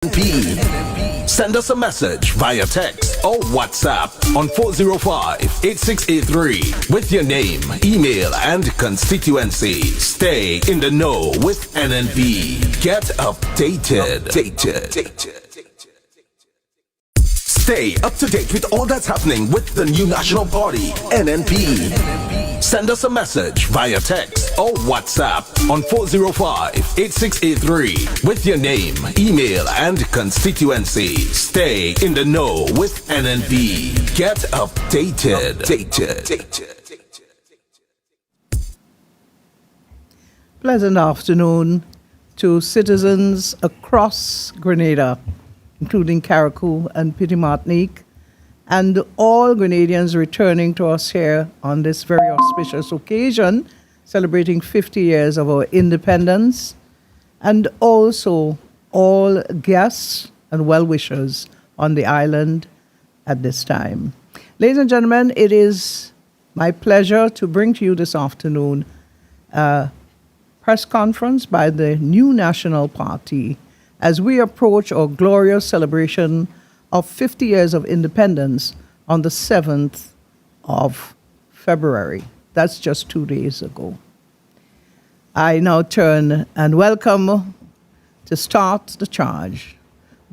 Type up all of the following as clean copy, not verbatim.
NNP. Send us a message via text or WhatsApp on 405-8683 with your name, email, and constituency. Stay in the know with NNP. Get updated. Stay up to date with all that's happening with the new national party, NNP. Send us a message via text or WhatsApp on 405-8683 with your name, email, and constituency. Stay in the know with NNP. Get updated. Pleasant afternoon to citizens across Grenada, including Carriacou and Petite Martinique, and all Grenadians returning to us here on this very auspicious occasion, celebrating 50 years of our independence, and also all guests and well-wishers on the island at this time. Ladies and gentlemen, it is my pleasure to bring to you this afternoon a press conference by the new National Party as we approach our glorious celebration of 50 years of independence on the 7th of February. That's just 2 days ago. I now turn and welcome to start the charge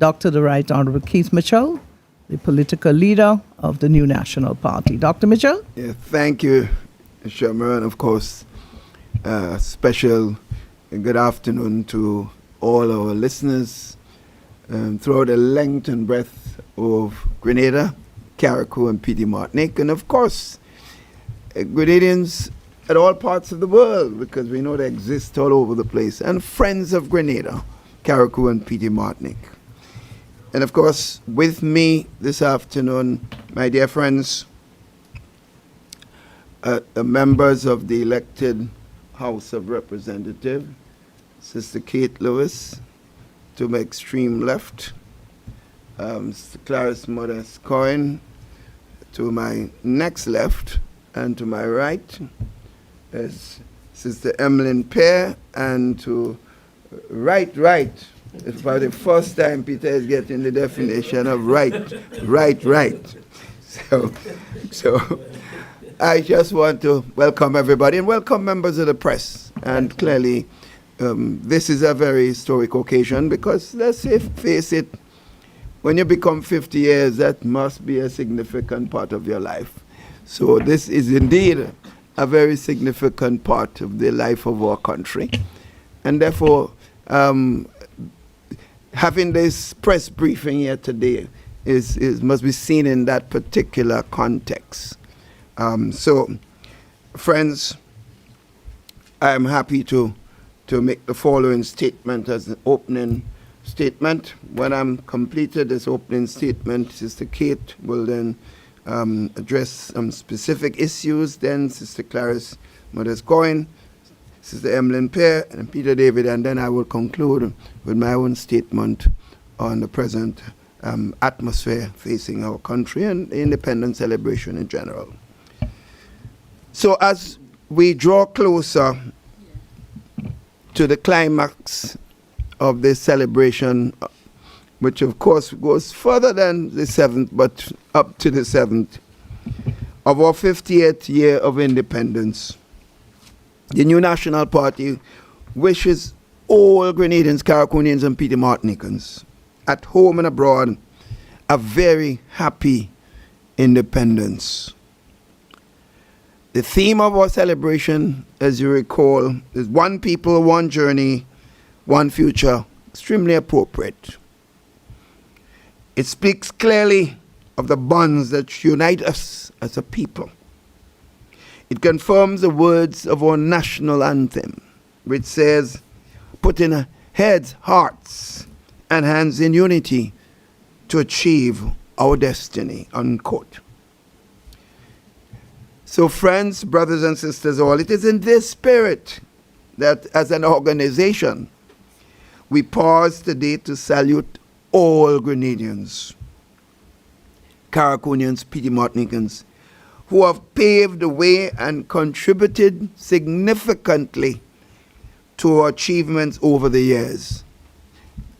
Dr. the Right Honorable Keith Mitchell, the political leader of the new National Party. Dr. Mitchell? Yeah, thank you, Shamar, and of course, special good afternoon to all our listeners throughout the length and breadth of Grenada, Carriacou, and Petite Martinique, and of course, Grenadians at all parts of the world, because we know they exist all over the place, and friends of Grenada, Carriacou, and Petite Martinique. And of course, with me this afternoon, my dear friends, the members of the elected House of Representatives, Sister Kate Lewis, to my extreme left, Sister Clarice Modest Coyne, to my next left, and to my right is Sister Emmeline Pear, and to right. It's for the first time Peter is getting the definition of right. So I just want to welcome everybody and welcome members of the press. And clearly, this is a very historic occasion because, let's face it, when you become 50 years, that must be a significant part of your life. So this is indeed a very significant part of the life of our country. And therefore, having this press briefing here today must be seen in that particular context. So, friends, I'm happy to make the following statement as an opening statement. When I'm completed this opening statement, Sister Kate will then address some specific issues, then Sister Clarice Modest Coyne, Sister Emmeline Pear, and Peter David, and then I will conclude with my own statement on the present atmosphere facing our country and the independence celebration in general. So as we draw closer to the climax of this celebration, which of course goes further than the 7th, but up to the 7th, of our 50th year of independence, the new National Party wishes all Grenadians, Carriacouians, and Petite Martinicans at home and abroad a very happy independence. The theme of our celebration, as you recall, is one people, one journey, one future, extremely appropriate. It speaks clearly of the bonds that unite us as a people. It confirms the words of our national anthem, which says, putting heads, hearts, and hands in unity to achieve our destiny, unquote. So friends, brothers and sisters all, it is in this spirit that as an organization, we pause today to salute all Grenadians, Carriacouians, Petite Martinicans, who have paved the way and contributed significantly to our achievements over the years.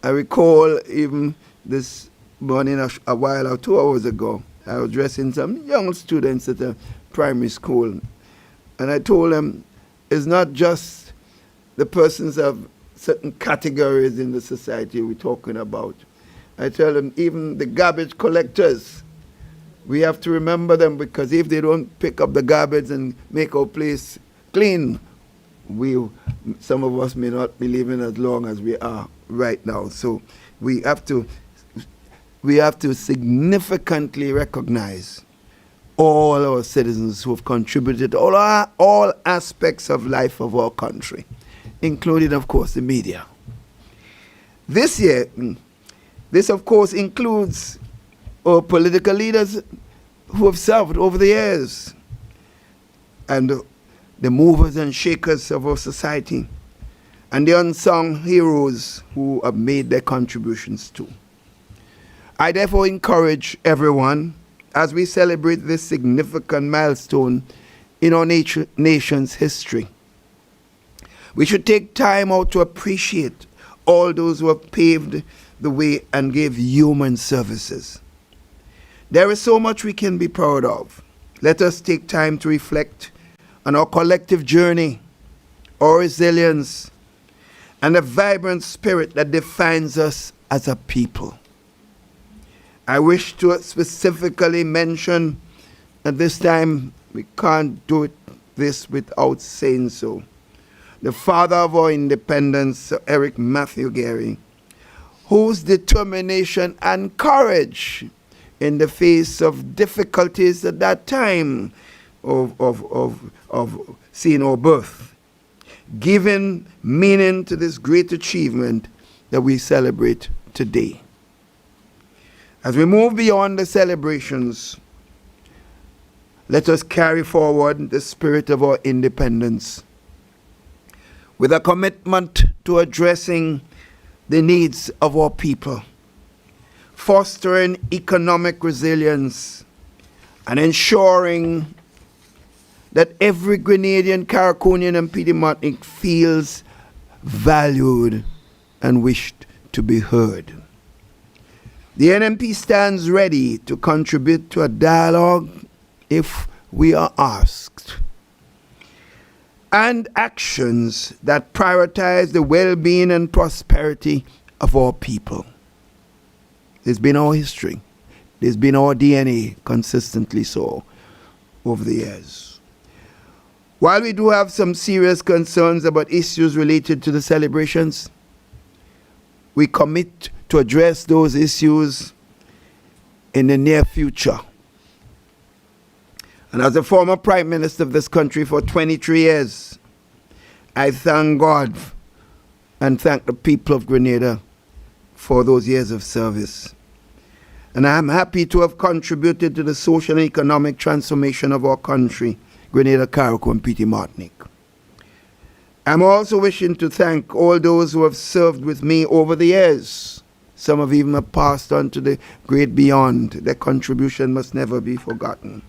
I recall even this morning, a while or 2 hours ago, I was addressing some young students at a primary school. And I told them, it's not just the persons of certain categories in the society we're talking about. I tell them, even the garbage collectors, we have to remember them, because if they don't pick up the garbage and make our place clean, some of us may not be living as long as we are right now. So we have to significantly recognize all our citizens who have contributed to all aspects of life of our country, including, of course, the media. This year, this, of course, includes our political leaders who have served over the years, and the movers and shakers of our society, and the unsung heroes who have made their contributions too. I therefore encourage everyone, as we celebrate this significant milestone in our nation's history, we should take time out to appreciate all those who have paved the way and gave human services. There is so much we can be proud of. Let us take time to reflect on our collective journey, our resilience, and the vibrant spirit that defines us as a people. I wish to specifically mention, at this time, we can't do this without saying so, the father of our independence, Sir Eric Matthew Gary, whose determination and courage in the face of difficulties at that time of seeing our birth, giving meaning to this great achievement that we celebrate today. As we move beyond the celebrations, let us carry forward the spirit of our independence with a commitment to addressing the needs of our people, fostering economic resilience, and ensuring that every Grenadian, Cariconian, and Petite Martinique feels valued and wished to be heard. The NNP stands ready to contribute to a dialogue if we are asked, and actions that prioritize the well-being and prosperity of our people. It's been our history. It's been our DNA, consistently so, over the years. While we do have some serious concerns about issues related to the celebrations, we commit to address those issues in the near future. And as a former Prime Minister of this country for 23 years, I thank God and thank the people of Grenada for those years of service. And I am happy to have contributed to the social and economic transformation of our country, Grenada, Carriacou, and Petite Martinique. I'm also wishing to thank all those who have served with me over the years. Some have even passed on to the great beyond. Their contribution must never be forgotten.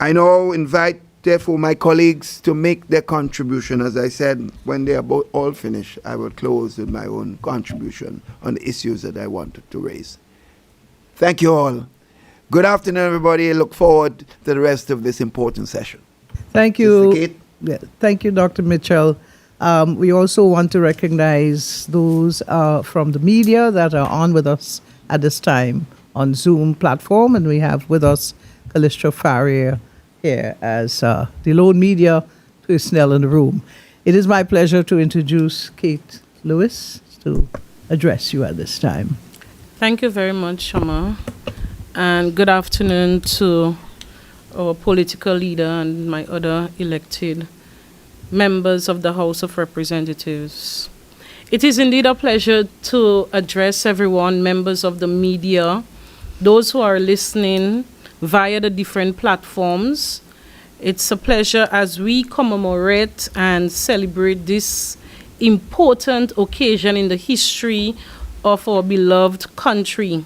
I now invite, therefore, my colleagues to make their contribution. As I said, when they are all finished, I will close with my own contribution on the issues that I wanted to raise. Thank you all. Good afternoon, everybody. I look forward to the rest of this important session. Thank you. Yeah, thank you, Dr. Mitchell. We also want to recognize those from the media that are on with us at this time on Zoom platform, and we have with us Callistra Farrier here as the lone media personnel in the room. It is my pleasure to introduce Kate Lewis to address you at this time. Thank you very much, Shama, and good afternoon to our political leader and my other elected members of the House of Representatives. It is indeed a pleasure to address everyone, members of the media, those who are listening via the different platforms. It's a pleasure as we commemorate and celebrate this important occasion in the history of our beloved country.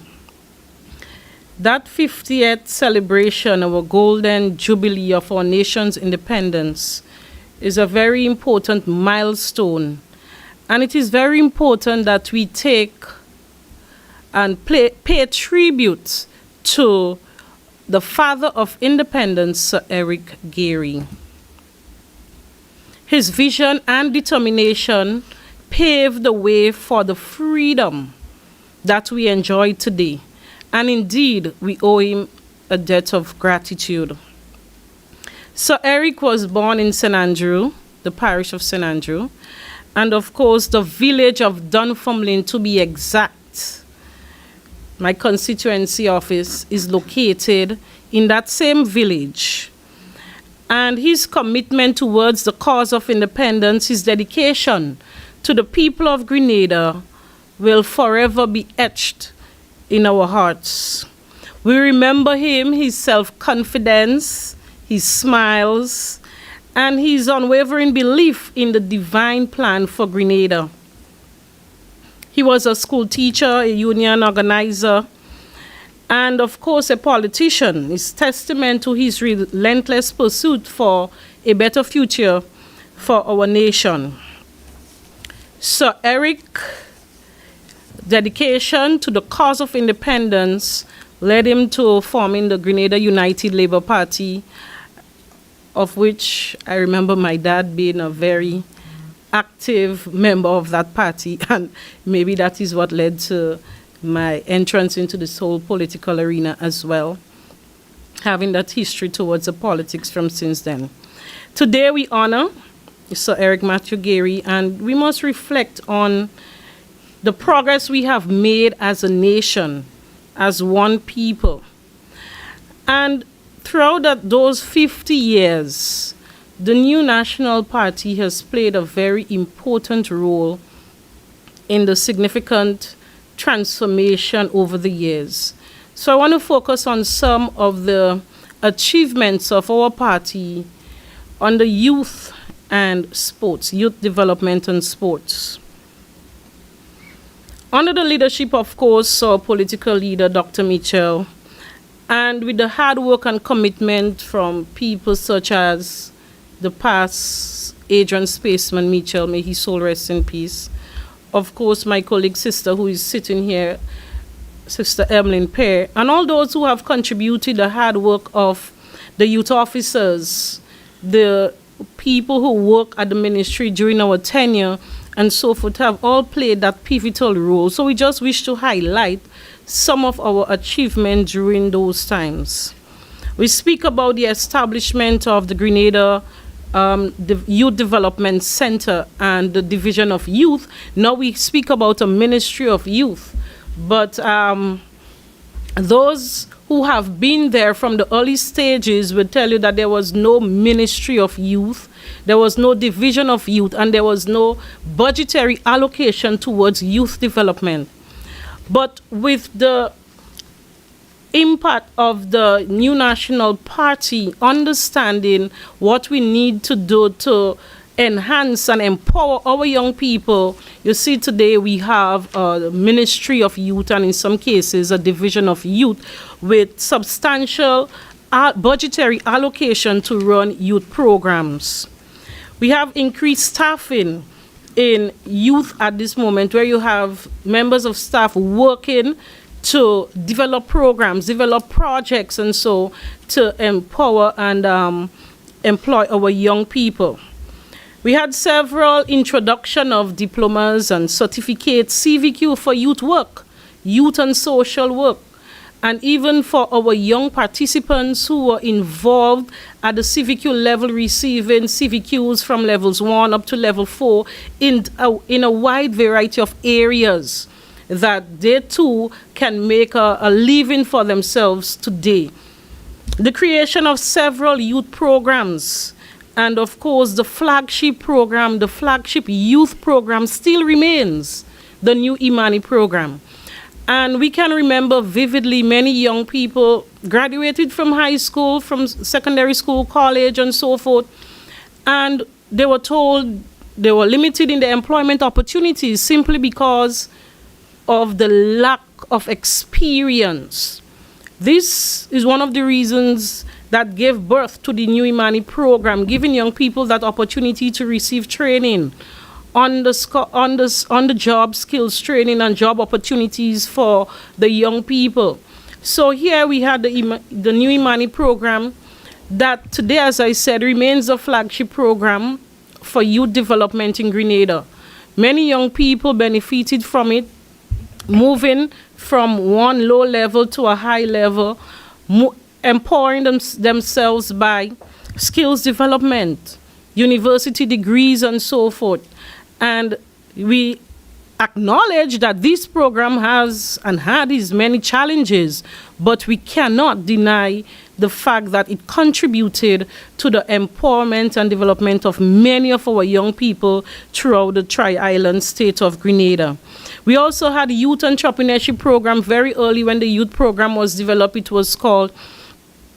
That 50th celebration, our golden jubilee of our nation's independence, is a very important milestone, And it is very important that we take and pay tribute to the father of independence, Sir Eric Gairy. His vision and determination paved the way for the freedom that we enjoy today. And indeed, we owe him a debt of gratitude. Sir Eric was born in St. Andrew, the parish of St. Andrew, and of course, the village of Dunfermline, to be exact. My constituency office is located in that same village. And his commitment towards the cause of independence, his dedication to the people of Grenada will forever be etched in our hearts. We remember him, his self-confidence, his smiles, and his unwavering belief in the divine plan for Grenada. He was a school teacher, a union organizer, and of course a politician. His testament to his relentless pursuit for a better future for our nation. Sir Eric, dedication to the cause of independence led him to forming the Grenada United Labour Party, of which I remember my dad being a very active member of that party, and maybe that is what led to my entrance into this whole political arena as well, having that history towards the politics from since then. Today we honor Sir Eric Matthew Gairy, and we must reflect on the progress we have made as a nation, as one people. And throughout those 50 years, the new National Party has played a very important role in the significant transformation over the years. So I want to focus on some of the achievements of our party on the youth and sports, youth development and sports. Under the leadership, of course, our political leader, Dr. Mitchell, and with the hard work and commitment from people such as the past Adrian Spaceman Mitchell, may his soul rest in peace. Of course, my colleague sister who is sitting here, Sister Emmeline Pear, and all those who have contributed the hard work of the youth officers, the people who work at the ministry during our tenure, and so forth, have all played that pivotal role. So we just wish to highlight some of our achievements during those times. We speak about the establishment of the Grenada the Youth Development Center and the Division of Youth. Now we speak about a Ministry of Youth. But those who have been there from the early stages will tell you that there was no Ministry of Youth, there was no Division of Youth, and there was no budgetary allocation towards youth development. But with the impact of the new National Party, understanding what we need to do to enhance and empower our young people, you see today we have a Ministry of Youth, and in some cases a Division of Youth, with substantial budgetary allocation to run youth programs. We have increased staffing in youth at this moment, where you have members of staff working to develop programs, develop projects, and so to empower and employ our young people. We had several introduction of diplomas and certificates, CVQ for youth work, youth and social work, and even for our young participants who were involved at the CVQ level, receiving CVQs from levels 1 up to level 4 in a wide variety of areas, that they too can make a living for themselves today. The creation of several youth programs, and of course the flagship program, the flagship youth program still remains, the new Imani program. And we can remember vividly many young people graduated from high school, from secondary school, college, and so forth, and they were told they were limited in their employment opportunities simply because of the lack of experience. This is one of the reasons that gave birth to the new Imani program, giving young people that opportunity to receive training on the job skills training and job opportunities for the young people. So here we had the new Imani program that today, as I said, remains a flagship program for youth development in Grenada. Many young people benefited from it, moving from one low level to a high level, empowering themselves by skills development, university degrees, and so forth. And we acknowledge that this program has and had its many challenges, but we cannot deny the fact that it contributed to the empowerment and development of many of our young people throughout the Tri-Island state of Grenada. We also had a youth entrepreneurship program very early. When the youth program was developed, it was called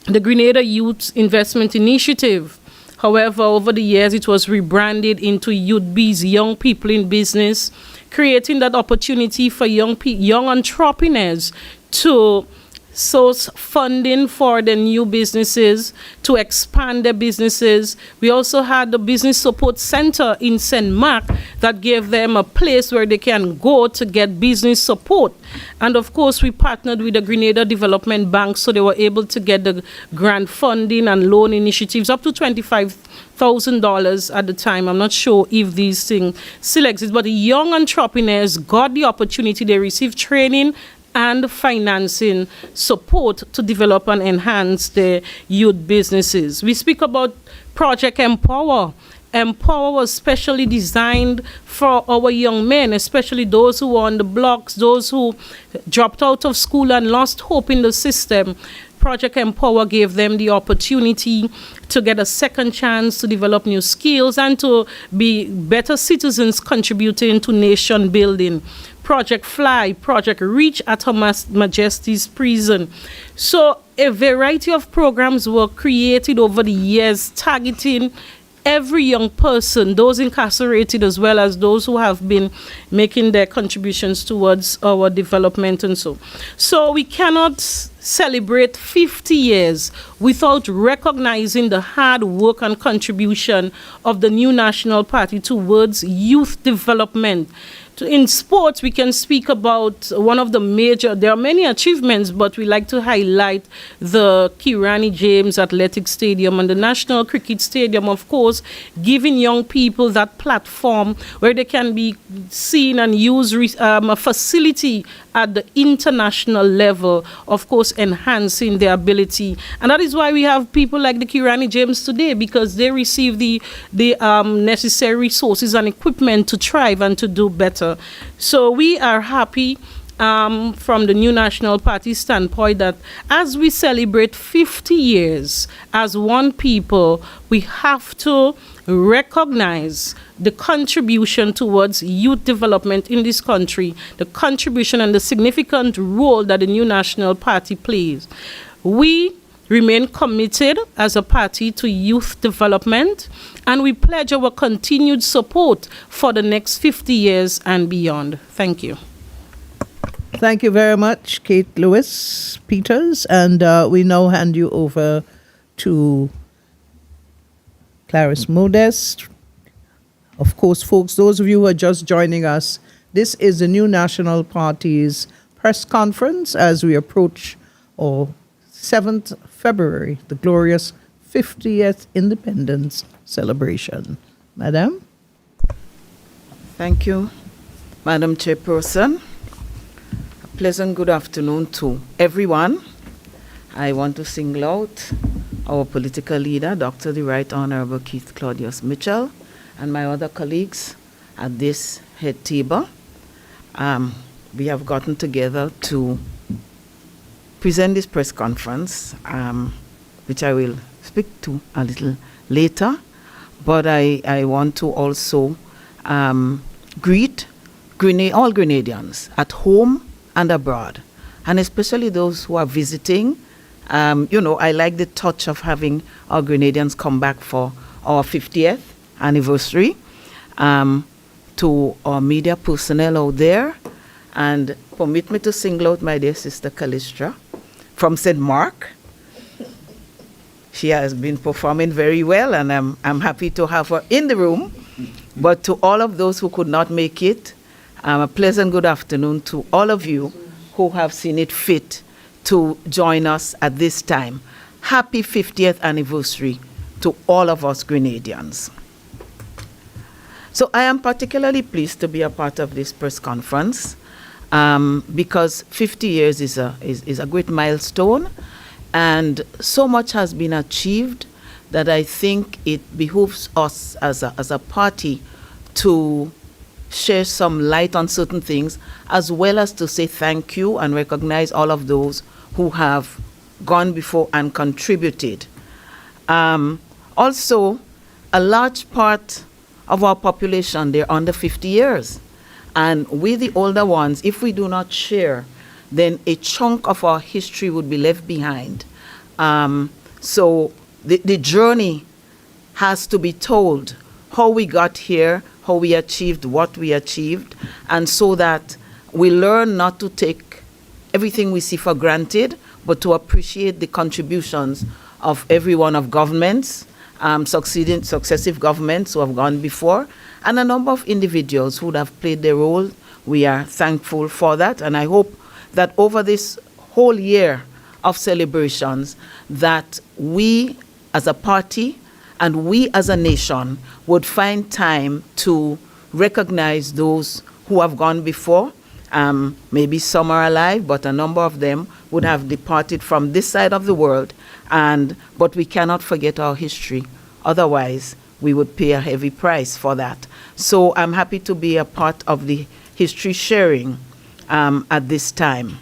the Grenada Youth Investment Initiative. However, over the years, it was rebranded into YouthBiz, Young People in Business, creating that opportunity for young entrepreneurs to source funding for the new businesses, to expand their businesses. We also had the Business Support Center in St. Mark that gave them a place where they can go to get business support. And of course, we partnered with the Grenada Development Bank, so they were able to get the grant funding and loan initiatives up to $25,000 at the time. I'm not sure if these things still exist, but the young entrepreneurs got the opportunity. They received training and financing support to develop and enhance their youth businesses. We speak about Project Empower. Empower was specially designed for our young men, especially those who were on the blocks, those who dropped out of school and lost hope in the system. Project Empower gave them the opportunity to get a second chance to develop new skills and to be better citizens contributing to nation building. Project Fly, Project Reach at Her Majesty's Prison. So a variety of programs were created over the years targeting every young person, those incarcerated as well as those who have been making their contributions towards our development and so. So we cannot celebrate 50 years without recognizing the hard work and contribution of the new National Party towards youth development. In sports, we can speak about one of the major, there are many achievements, but we like to highlight the Kirani James Athletic Stadium and the National Cricket Stadium, of course, giving young people that platform where they can be seen and use a facility at the international level, of course, enhancing their ability. And that is why we have people like the Kirani James today, because they receive the necessary resources and equipment to thrive and to do better. So we are happy from the new National Party standpoint that as we celebrate 50 years as one people, we have to recognize the contribution towards youth development in this country, the contribution and the significant role that the new National Party plays. We remain committed as a party to youth development, and we pledge our continued support for the next 50 years and beyond. Thank you. Thank you very much, Kate Lewis Peters. And we now hand you over to Clarice Modest. Of course, folks, those of you who are just joining us, this is the new National Party's press conference as we approach 7th February, the glorious 50th Independence celebration. Madam? Thank you, Madam Chairperson. A pleasant good afternoon to everyone. I want to single out our political leader, Dr. the Right Honorable Keith Claudius Mitchell, and my other colleagues at this head table. We have gotten together to present this press conference, which I will speak to a little later. But I want to also greet all Grenadians at home and abroad, and especially those who are visiting. I like the touch of having our Grenadians come back for our 50th anniversary. To our media personnel out there, and permit me to single out my dear sister Callistra from St. Mark. She has been performing very well, and I'm happy to have her in the room But to all of those who could not make it, a pleasant good afternoon to all of you who have seen it fit to join us at this time. Happy 50th anniversary to all of us Grenadians. So I am particularly pleased to be a part of this press conference because 50 years is a great milestone, and so much has been achieved that I think it behooves us as a party to share some light on certain things, as well as to say thank you and recognize all of those who have gone before and contributed. Also, a large part of our population, they're under 50 years. And we, the older ones, if we do not share, then a chunk of our history would be left behind. So the journey has to be told, how we got here, how we achieved what we achieved, and so that we learn not to take everything we see for granted, but to appreciate the contributions of every one of governments, successive governments who have gone before, and a number of individuals who have played their role. We are thankful for that, and I hope that over this whole year of celebrations, that we as a party and we as a nation would find time to recognize those who have gone before. Maybe some are alive, but a number of them would have departed from this side of the world. But we cannot forget our history. Otherwise, we would pay a heavy price for that. So I'm happy to be a part of the history sharing at this time.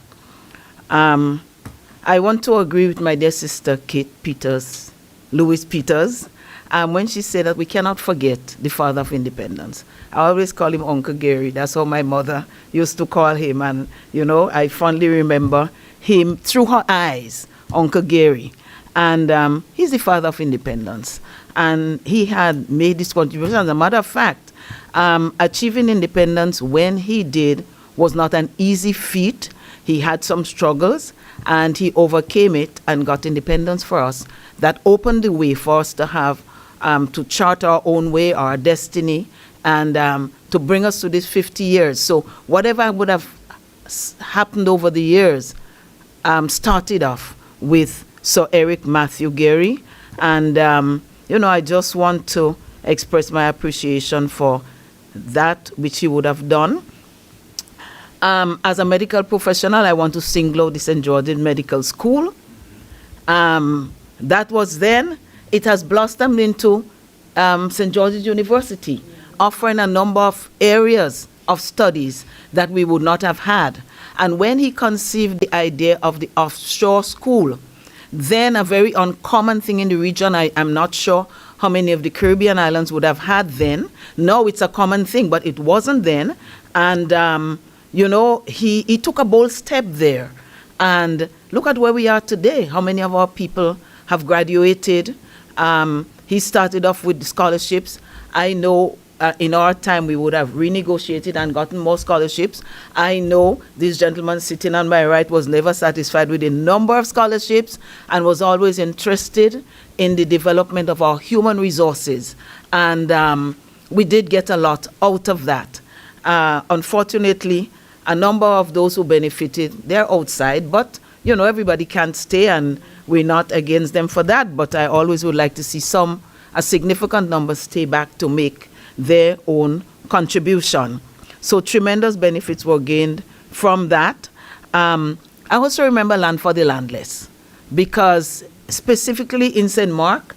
I want to agree with my dear sister, Kate Peters, Louis Peters, when she said that we cannot forget the father of independence. I always call him Uncle Gary. That's how my mother used to call him. And, you know, I fondly remember him through her eyes, Uncle Gary. And he's the father of independence. And he had made this contribution. As a matter of fact, achieving independence when he did was not an easy feat. He had some struggles, and he overcame it and got independence for us. That opened the way for us to have, to chart our own way, our destiny, and to bring us to this 50 years. So whatever would have happened over the years started off with Sir Eric Matthew Gary. And, you know, I just want to express my appreciation for that which he would have done. As a medical professional, I want to single out the St. George's Medical School. That was then. It has blossomed into St. George's University, offering a number of areas of studies that we would not have had. And when he conceived the idea of the offshore school, then a very uncommon thing in the region, I'm not sure how many of the Caribbean islands would have had then. No, it's a common thing, but it wasn't then. And, you know, he took a bold step there. And look at where we are today. How many of our people have graduated? He started off with scholarships. I know in our time we would have renegotiated and gotten more scholarships. I know this gentleman sitting on my right was never satisfied with the number of scholarships and was always interested in the development of our human resources. And we did get a lot out of that. Unfortunately, a number of those who benefited, they're outside, but you know, everybody can't stay, and we're not against them for that. But I always would like to see a significant number stay back to make their own contribution. So tremendous benefits were gained from that. I also remember Land for the Landless, because specifically in St. Mark,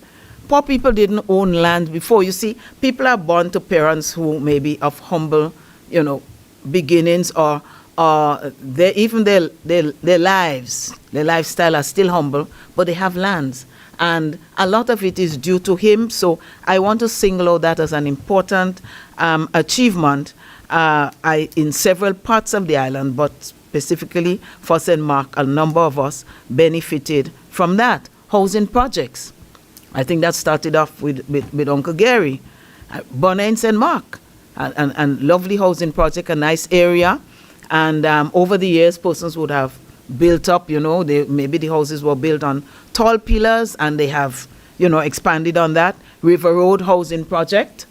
poor people didn't own land before. You see, people are born to parents who may be of humble, you know, beginnings, or even their lives, their lifestyle are still humble, but they have lands. And a lot of it is due to him. So I want to single out that as an important achievement in several parts of the island, but specifically for St. Mark, a number of us benefited from that. Housing projects. I think that started off with Uncle Gary. Bonner in St. Mark. And lovely housing project, a nice area. And over the years, persons would have built up, you know, maybe the houses were built on tall pillars, and they have, you know, expanded on that. River Road housing project,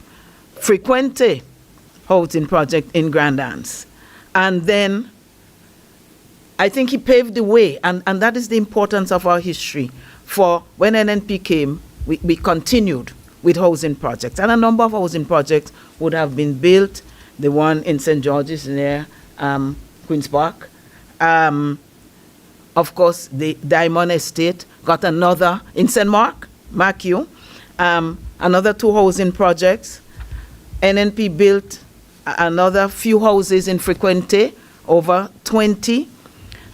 Frequente housing project in Grand Anse. And then I think he paved the way, and that is the importance of our history. For when NNP came, we continued with housing projects, and a number of housing projects would have been built. The one in St. George's near Queen's Park. Of course, the Diamond Estate got another in St. Mark, another 2 housing projects. NNP built another few houses in Frequente, over 20.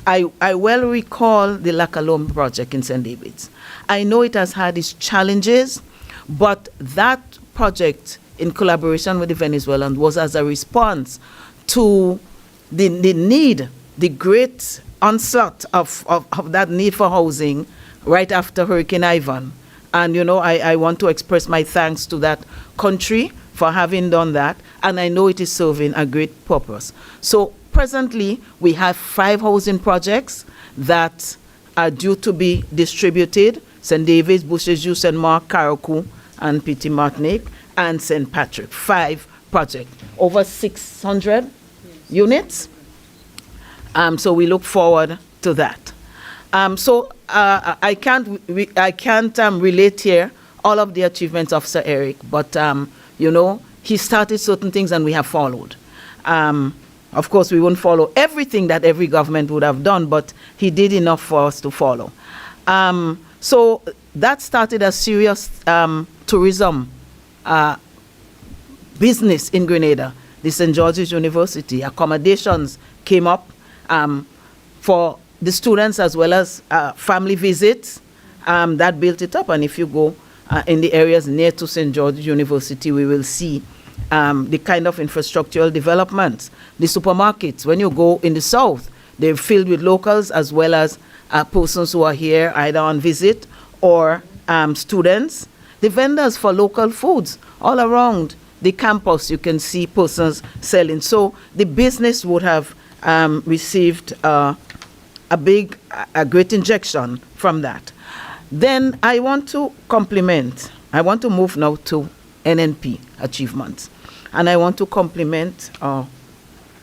I well recall the Lacalome project in St. David's. I know it has had its challenges, but that project, in collaboration with the Venezuelans, was as a response to the need, the great onslaught of that need for housing right after Hurricane Ivan. And, you know, I want to express my thanks to that country for having done that, and I know it is serving a great purpose. So presently, we have 5 housing projects that are due to be distributed: St. David's, Boucherville, St. Mark, Carriacou, and Petit Martinique, and St. Patrick. 5 projects, over 600 units. So we look forward to that. I can't relate here all of the achievements of Sir Eric, but you know, he started certain things and we have followed. Of course, we won't follow everything that every government would have done, but he did enough for us to follow. So that started a serious tourism business in Grenada. The St. George's University accommodations came up for the students as well as family visits. That built it up, and if you go in the areas near to St. George's University, we will see the kind of infrastructural developments. The supermarkets, when you go in the south, they're filled with locals as well as persons who are here either on visit or students. The vendors for local foods all around the campus, you can see persons selling. So the business would have received a great injection from that. Then I want to move now to NNP achievements. And I want to compliment,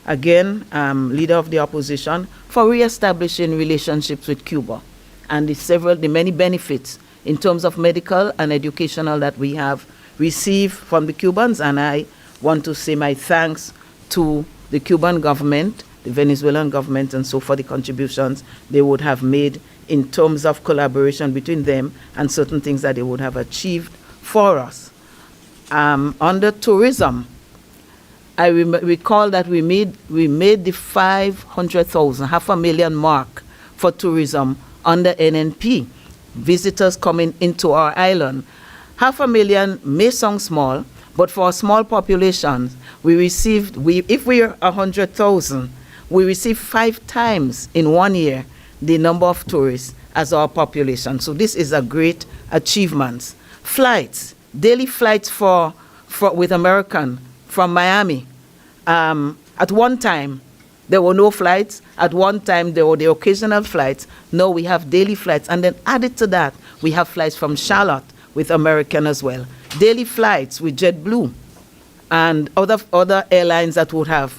again, Leader of the Opposition for re-establishing relationships with Cuba and the many benefits in terms of medical and educational that we have received from the Cubans. And I want to say my thanks to the Cuban government, the Venezuelan government, and so for the contributions they would have made in terms of collaboration between them and certain things that they would have achieved for us. Under tourism, I recall that we made the 500,000, 500,000 mark for tourism under NNP. Visitors coming into our island. 500,000 may sound small, but for a small population, if we are 100,000, we receive 5 times in 1 year the number of tourists as our population. So this is a great achievement. Flights, daily flights with American from Miami. At one time, there were no flights. At one time, there were the occasional flights. Now we have daily flights. And then added to that, we have flights from Charlotte with American as well. Daily flights with JetBlue and other airlines that would have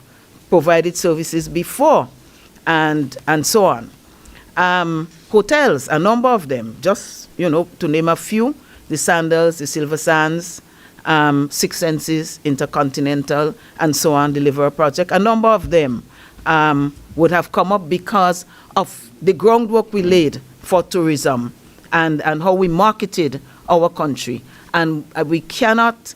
provided services before, and so on. Hotels, a number of them, just, you know, to name a few: the Sandals, the Silver Sands, Six Senses, Intercontinental, and so on, the Liver Project. A number of them would have come up because of the groundwork we laid for tourism and how we marketed our country. And we cannot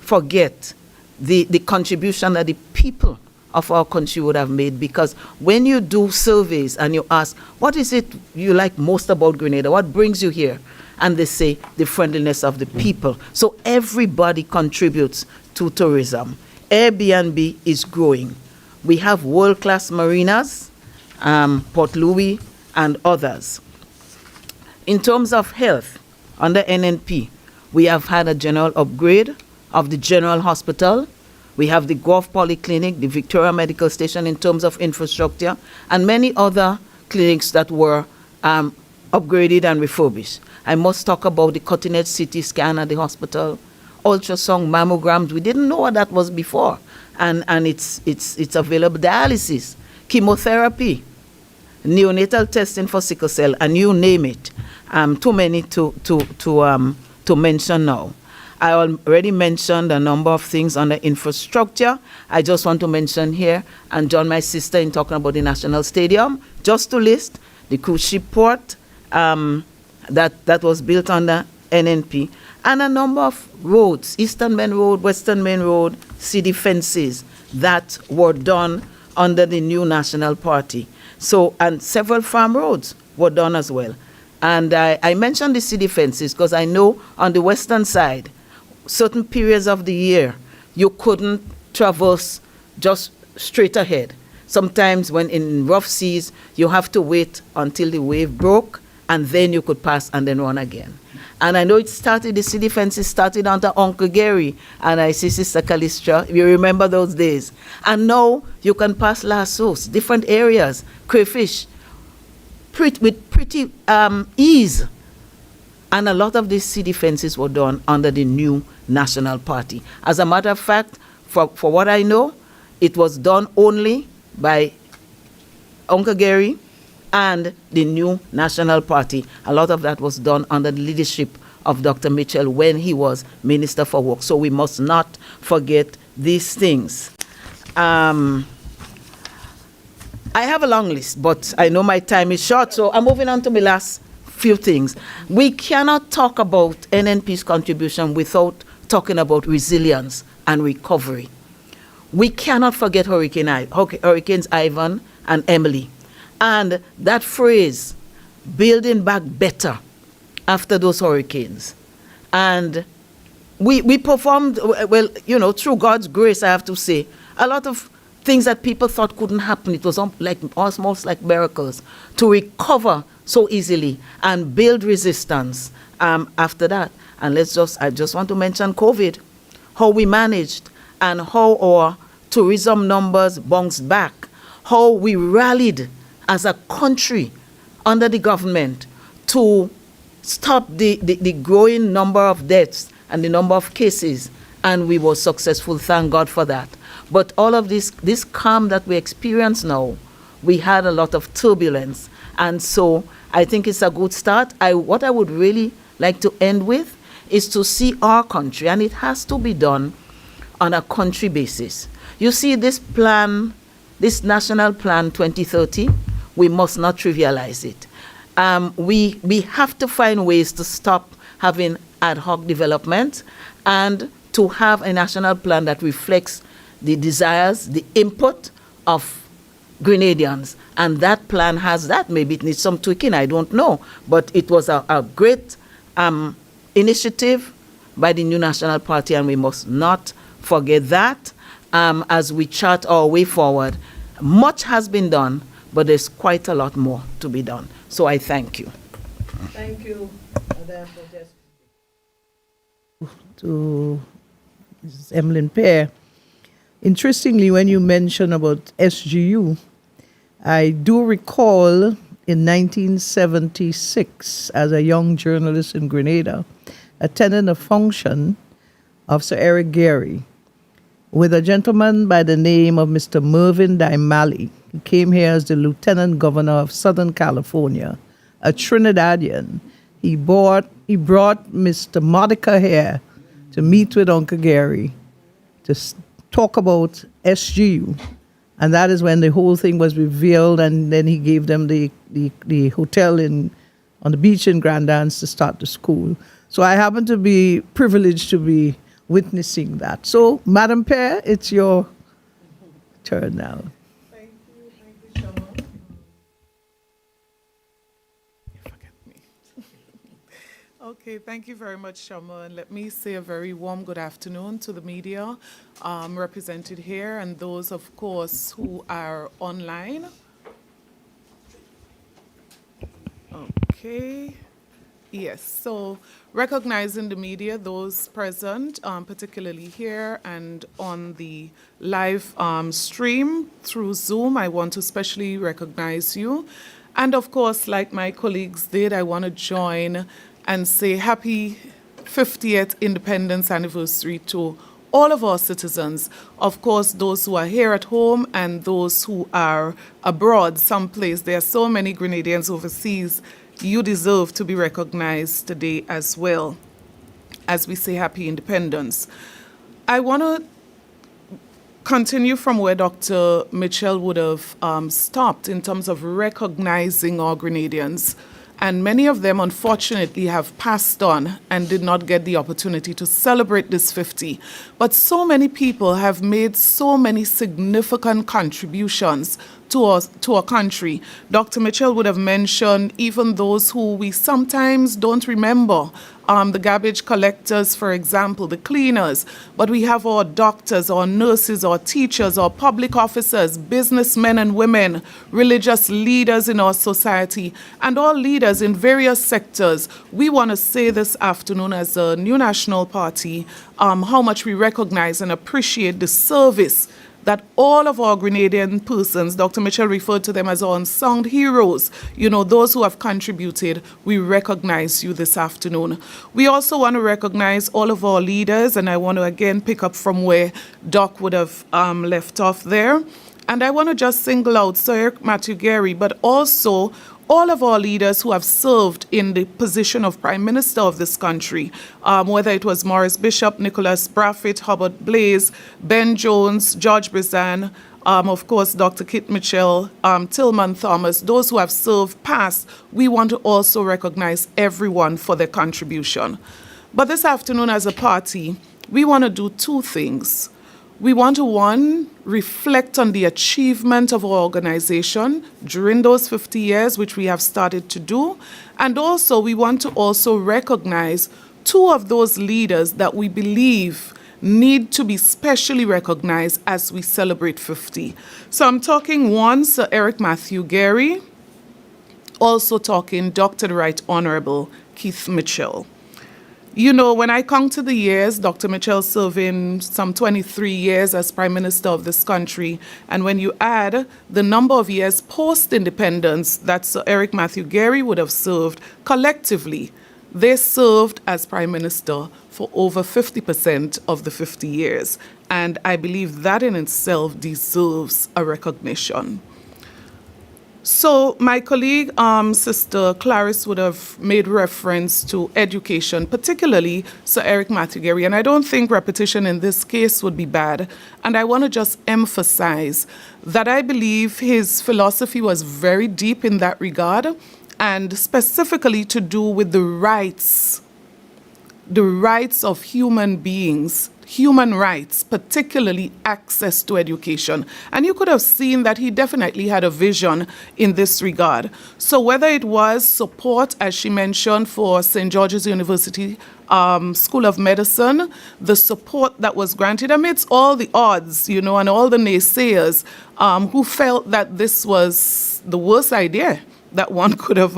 forget the contribution that the people of our country would have made, because when you do surveys and you ask, what is it you like most about Grenada? What brings you here? And they say the friendliness of the people. So everybody contributes to tourism. Airbnb is growing. We have world-class marinas, Port Louis and others. In terms of health, under NNP, we have had a general upgrade of the General Hospital. We have the Gulf Polyclinic, the Victoria Medical Station in terms of infrastructure, and many other clinics that were upgraded and refurbished. I must talk about the cutting-edge CT scan at the hospital, ultrasound mammograms. We didn't know what that was before. And it's available. Dialysis, chemotherapy, neonatal testing for sickle cell, and you name it. Too many to mention now. I already mentioned a number of things on the infrastructure. I just want to mention here, and join my sister in talking about the National Stadium, just to list the cruise ship port that was built under NNP, and a number of roads, Eastern Main Road, Western Main Road, city fences that were done under the new National Party. So, and several farm roads were done as well. And I mentioned the city fences because I know on the western side, certain periods of the year, you couldn't traverse just straight ahead. Sometimes when in rough seas, you have to wait until the wave broke, and then you could pass and then run again. And I know the city fences started under Uncle Gary, and I see Sister Callistra, you remember those days. And now you can pass lassos, different areas, crayfish, with pretty ease. And a lot of these city fences were done under the new National Party. As a matter of fact, for what I know, it was done only by Uncle Gary and the new National Party. A lot of that was done under the leadership of Dr. Mitchell when he was Minister for Work. So we must not forget these things. I have a long list, but I know my time is short, so I'm moving on to my last few things. We cannot talk about NNP's contribution without talking about resilience and recovery. We cannot forget Hurricanes Ivan and Emily. And that phrase, building back better after those hurricanes. And we performed, well, you know, through God's grace, I have to say, a lot of things that people thought couldn't happen. It was almost like miracles to recover so easily and build resistance after that. And I just want to mention COVID, how we managed and how our tourism numbers bounced back, how we rallied as a country under the government to stop the growing number of deaths and the number of cases, and we were successful, thank God for that. But all of this calm that we experience now, we had a lot of turbulence, and so I think it's a good start. What I would really like to end with is to see our country, and it has to be done on a country basis. You see, this plan, this National Plan 2030, we must not trivialize it. We have to find ways to stop having ad hoc development and to have a national plan that reflects the desires, the input of Grenadians. And that plan has that. Maybe it needs some tweaking, I don't know. But it was a great initiative by the new National Party, and we must not forget that as we chart our way forward. Much has been done, but there's quite a lot more to be done. So I thank you. Thank you, Madam to Mrs. Emmeline Pear. Interestingly, when you mention about SGU, I do recall in 1976, as a young journalist in Grenada, attending a function of Sir Eric Gairy with a gentleman by the name of Mr. Mervyn Daimali. He came here as the Lieutenant Governor of Southern California, a Trinidadian. He brought Mr. Modica here to meet with Uncle Gary to talk about SGU. And that is when the whole thing was revealed, and then he gave them the hotel on the beach in Grand Anse to start the school. So I happen to be privileged to be witnessing that. So, Madam Pear, it's your turn now. Thank you, Shama. Okay, thank you very much, Shama. And let me say a very warm good afternoon to the media represented here and those, of course, who are online. Okay. Yes, so recognizing the media, those present, particularly here and on the live stream through Zoom, I want to especially recognize you. And of course, like my colleagues did, I want to join and say happy 50th Independence Anniversary to all of our citizens. Of course, those who are here at home and those who are abroad someplace. There are so many Grenadians overseas. You deserve to be recognized today as well, as we say Happy Independence. I want to continue from where Dr. Mitchell would have stopped in terms of recognizing our Grenadians. And many of them, unfortunately, have passed on and did not get the opportunity to celebrate this 50. But so many people have made so many significant contributions to our country. Dr. Mitchell would have mentioned even those who we sometimes don't remember. The garbage collectors, for example, the cleaners. But we have our doctors, our nurses, our teachers, our public officers, businessmen and women, religious leaders in our society, and all leaders in various sectors. We want to say this afternoon as a New National Party how much we recognize and appreciate the service that all of our Grenadian persons, Dr. Mitchell referred to them as our unsung heroes, those who have contributed, we recognize you this afternoon. We also want to recognize all of our leaders, and I want to again pick up from where Doc would have left off there. And I want to just single out Sir Eric Matthew Gerry, but also all of our leaders who have served in the position of Prime Minister of this country, whether it was Maurice Bishop, Nicholas Brafitt, Hubert Blaze, Ben Jones, George Brizan, of course, Dr. Kit Mitchell, Tillman Thomas, those who have served past, we want to also recognize everyone for their contribution. But this afternoon as a party, we want to do two things. We want to, one, reflect on the achievement of our organization during those 50 years, which we have started to do. And also, we want to also recognize two of those leaders that we believe need to be specially recognized as we celebrate 50. So I'm talking one, Sir Eric Matthew Gerry, also talking Dr. the Right Honorable Keith Mitchell. When I count to the years, Dr. Mitchell serving some 23 years as Prime Minister of this country, and when you add the number of years post-independence that Sir Eric Matthew Gerry would have served, collectively, they served as Prime Minister for over 50% of the 50 years. And I believe that in itself deserves a recognition. So my colleague, Sister Clarice, would have made reference to education, particularly Sir Eric Matthew Gerry, and I don't think repetition in this case would be bad. And I want to just emphasize that I believe his philosophy was very deep in that regard, and specifically to do with the rights of human beings, human rights, particularly access to education. And you could have seen that he definitely had a vision in this regard. So whether it was support, as she mentioned, for St. George's University School of Medicine, the support that was granted amidst all the odds, and all the naysayers who felt that this was the worst idea that one could have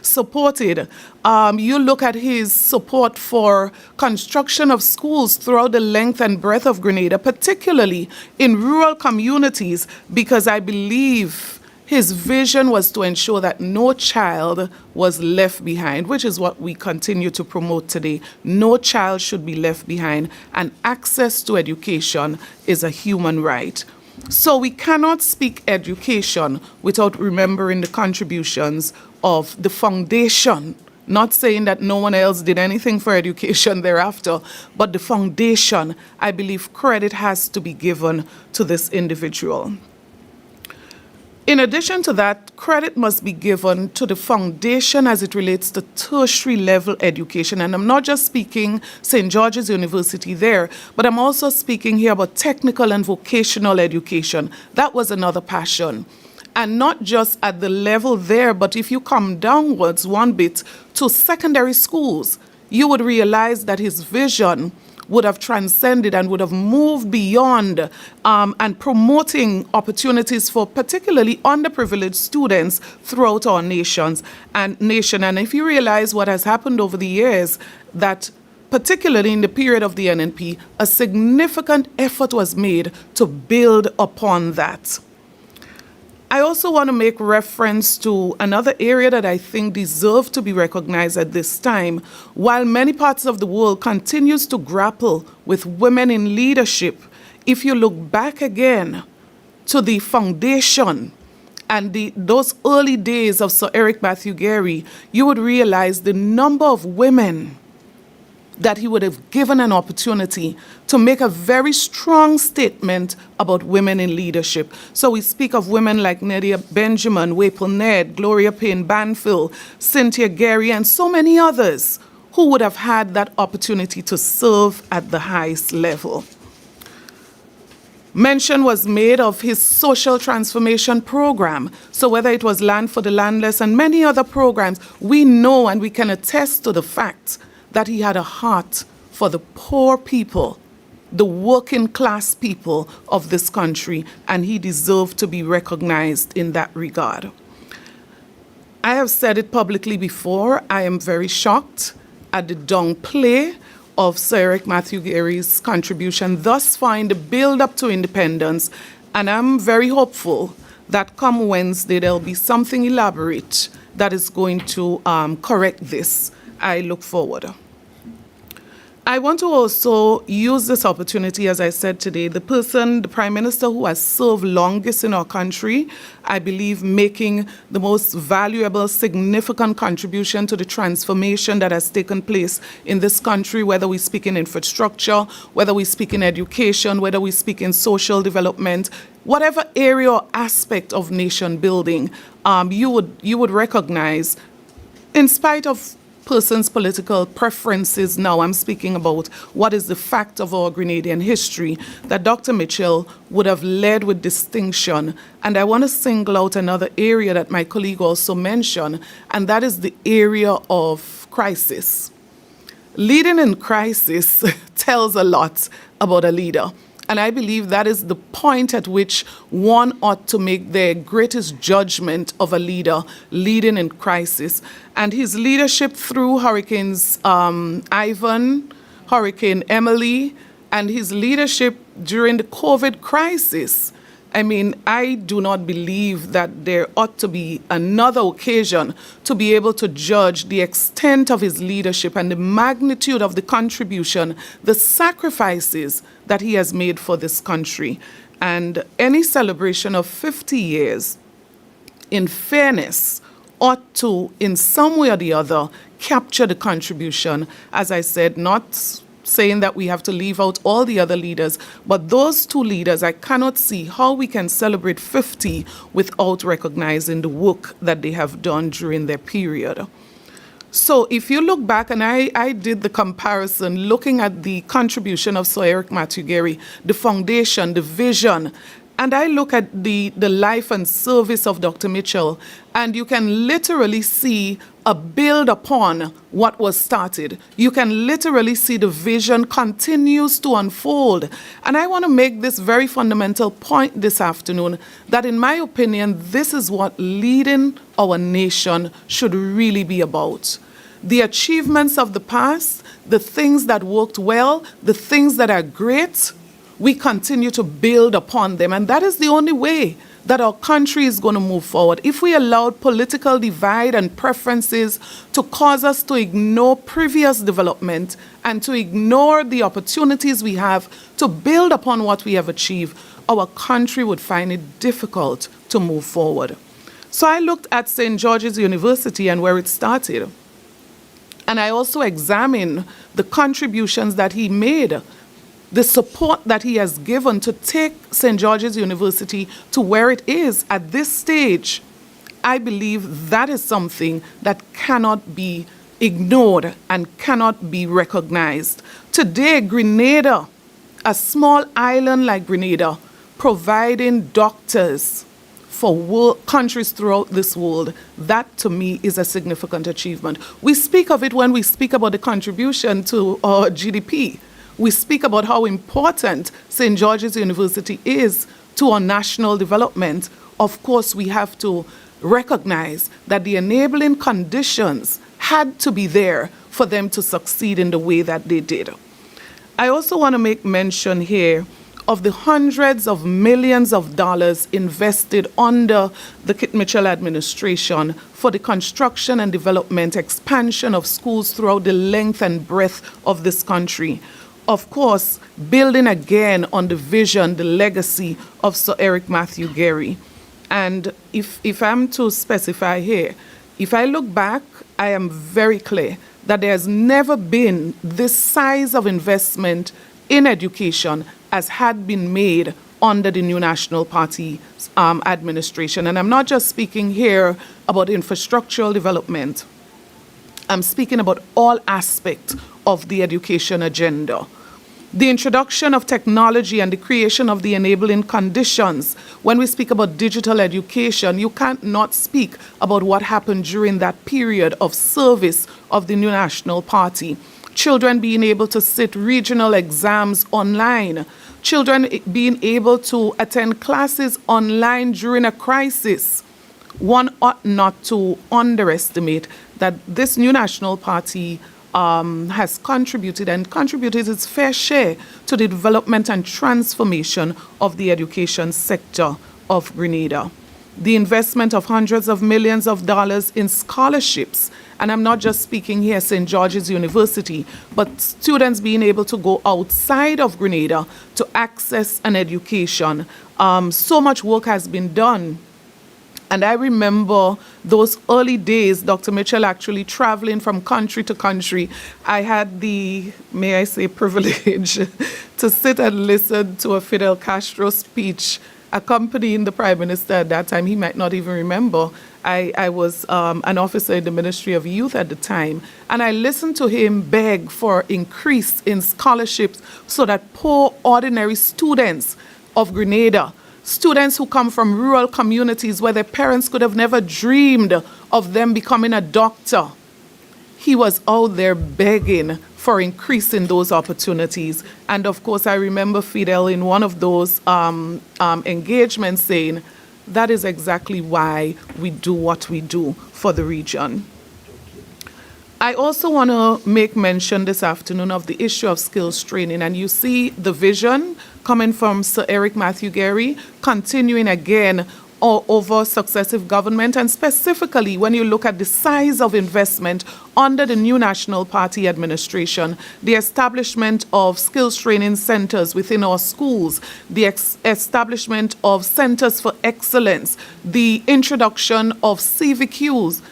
supported. You look at his support for construction of schools throughout the length and breadth of Grenada, particularly in rural communities, because I believe his vision was to ensure that no child was left behind, which is what we continue to promote today. No child should be left behind, and access to education is a human right. So we cannot speak education without remembering the contributions of the foundation, not saying that no one else did anything for education thereafter, but the foundation, I believe credit has to be given to this individual. In addition to that, credit must be given to the foundation as it relates to tertiary level education. And I'm not just speaking St. George's University there, but I'm also speaking here about technical and vocational education. That was another passion. And not just at the level there, but if you come downwards one bit to secondary schools, you would realize that his vision would have transcended and would have moved beyond and promoting opportunities for particularly underprivileged students throughout our nation. And if you realize what has happened over the years, that particularly in the period of the NNP, a significant effort was made to build upon that. I also want to make reference to another area that I think deserves to be recognized at this time. While many parts of the world continues to grapple with women in leadership, if you look back again to the foundation and those early days of Sir Eric Matthew Gerry, you would realize the number of women that he would have given an opportunity to make a very strong statement about women in leadership. So we speak of women like Nydia Benjamin, Waple Ned, Gloria Payne Banfield, Cynthia Gerry, and so many others who would have had that opportunity to serve at the highest level. Mention was made of his social transformation program. So whether it was Land for the Landless and many other programs, we know and we can attest to the fact that he had a heart for the poor people, the working class people of this country, and he deserved to be recognized in that regard. I have said it publicly before, I am very shocked at the downplay of Sir Eric Matthew Gerry's contribution thus far in the build-up to independence, and I'm very hopeful that come Wednesday there'll be something elaborate that is going to correct this. I look forward. I want to also use this opportunity, as I said today, the Prime Minister who has served longest in our country, I believe making the most valuable, significant contribution to the transformation that has taken place in this country, whether we speak in infrastructure, whether we speak in education, whether we speak in social development, whatever area or aspect of nation building, you would recognize, in spite of person's political preferences now, I'm speaking about what is the fact of our Grenadian history, that Dr. Mitchell would have led with distinction. And I want to single out another area that my colleague also mentioned, and that is the area of crisis. Leading in crisis tells a lot about a leader. And I believe that is the point at which one ought to make their greatest judgment of a leader leading in crisis. And his leadership through Hurricanes Ivan, Hurricane Emily, and his leadership during the COVID crisis, I mean, I do not believe that there ought to be another occasion to be able to judge the extent of his leadership and the magnitude of the contribution, the sacrifices that he has made for this country. And any celebration of 50 years, in fairness, ought to, in some way or the other, capture the contribution, as I said, not saying that we have to leave out all the other leaders, but those two leaders, I cannot see how we can celebrate 50 without recognizing the work that they have done during their period. So if you look back, and I did the comparison, looking at the contribution of Sir Eric Matthew Gerry, the foundation, the vision, and I look at the life and service of Dr. Mitchell, and you can literally see a build upon what was started. You can literally see the vision continues to unfold. And I want to make this very fundamental point this afternoon, that in my opinion, this is what leading our nation should really be about. The achievements of the past, the things that worked well, the things that are great, we continue to build upon them. And that is the only way that our country is going to move forward. If we allow political divide and preferences to cause us to ignore previous development and to ignore the opportunities we have to build upon what we have achieved, our country would find it difficult to move forward. So I looked at St. George's University and where it started. And I also examined the contributions that he made, the support that he has given to take St. George's University to where it is at this stage. I believe that is something that cannot be ignored and cannot be recognized. Today, Grenada, a small island like Grenada, providing doctors for countries throughout this world, that to me is a significant achievement. We speak of it when we speak about the contribution to our GDP. We speak about how important St. George's University is to our national development. Of course, we have to recognize that the enabling conditions had to be there for them to succeed in the way that they did. I also want to make mention here of the hundreds of millions of dollars invested under the Kit Mitchell administration for the construction and development, expansion of schools throughout the length and breadth of this country. Of course, building again on the vision, the legacy of Sir Eric Matthew Gerry. And if I'm to specify here, if I look back, I am very clear that there has never been this size of investment in education as had been made under the New National Party administration. And I'm not just speaking here about infrastructural development. I'm speaking about all aspects of the education agenda. The introduction of technology and the creation of the enabling conditions. When we speak about digital education, you can't not speak about what happened during that period of service of the New National Party. Children being able to sit regional exams online. Children being able to attend classes online during a crisis. One ought not to underestimate that this New National Party has contributed its fair share to the development and transformation of the education sector of Grenada. The investment of hundreds of millions of dollars in scholarships, and I'm not just speaking here St. George's University, but students being able to go outside of Grenada to access an education. So much work has been done. And I remember those early days, Dr. Mitchell actually traveling from country to country. I had the, may I say, privilege to sit and listen to a Fidel Castro speech accompanying the Prime Minister at that time. He might not even remember. I was an officer in the Ministry of Youth at the time, and I listened to him beg for increase in scholarships so that poor, ordinary students of Grenada, students who come from rural communities where their parents could have never dreamed of them becoming a doctor. He was out there begging for increasing those opportunities. And of course, I remember Fidel in one of those engagements saying, that is exactly why we do what we do for the region. I also want to make mention this afternoon of the issue of skills training, and you see the vision coming from Sir Eric Matthew Gerry, continuing again over successive government, and specifically when you look at the size of investment under the New National Party administration, the establishment of skills training centers within our schools, the establishment of centers for excellence, the introduction of CVQs,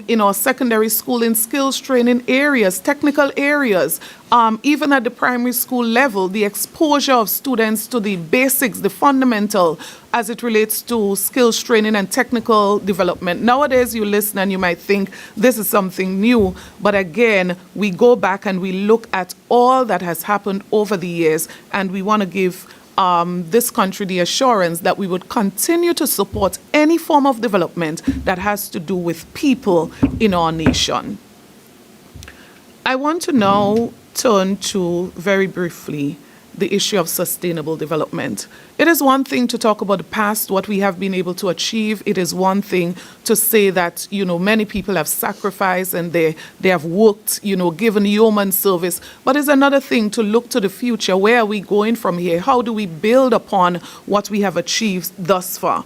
in our secondary school in skills training areas, technical areas, even at the primary school level, the exposure of students to the basics, the fundamental, as it relates to skills training and technical development. Nowadays, you listen and you might think this is something new, but again, we go back and we look at all that has happened over the years, and we want to give this country the assurance that we would continue to support any form of development that has to do with people in our nation. I want to now turn to, very briefly, the issue of sustainable development. It is one thing to talk about the past, what we have been able to achieve. It is one thing to say that, many people have sacrificed and they have worked, given yeoman service. But it's another thing to look to the future. Where are we going from here? How do we build upon what we have achieved thus far?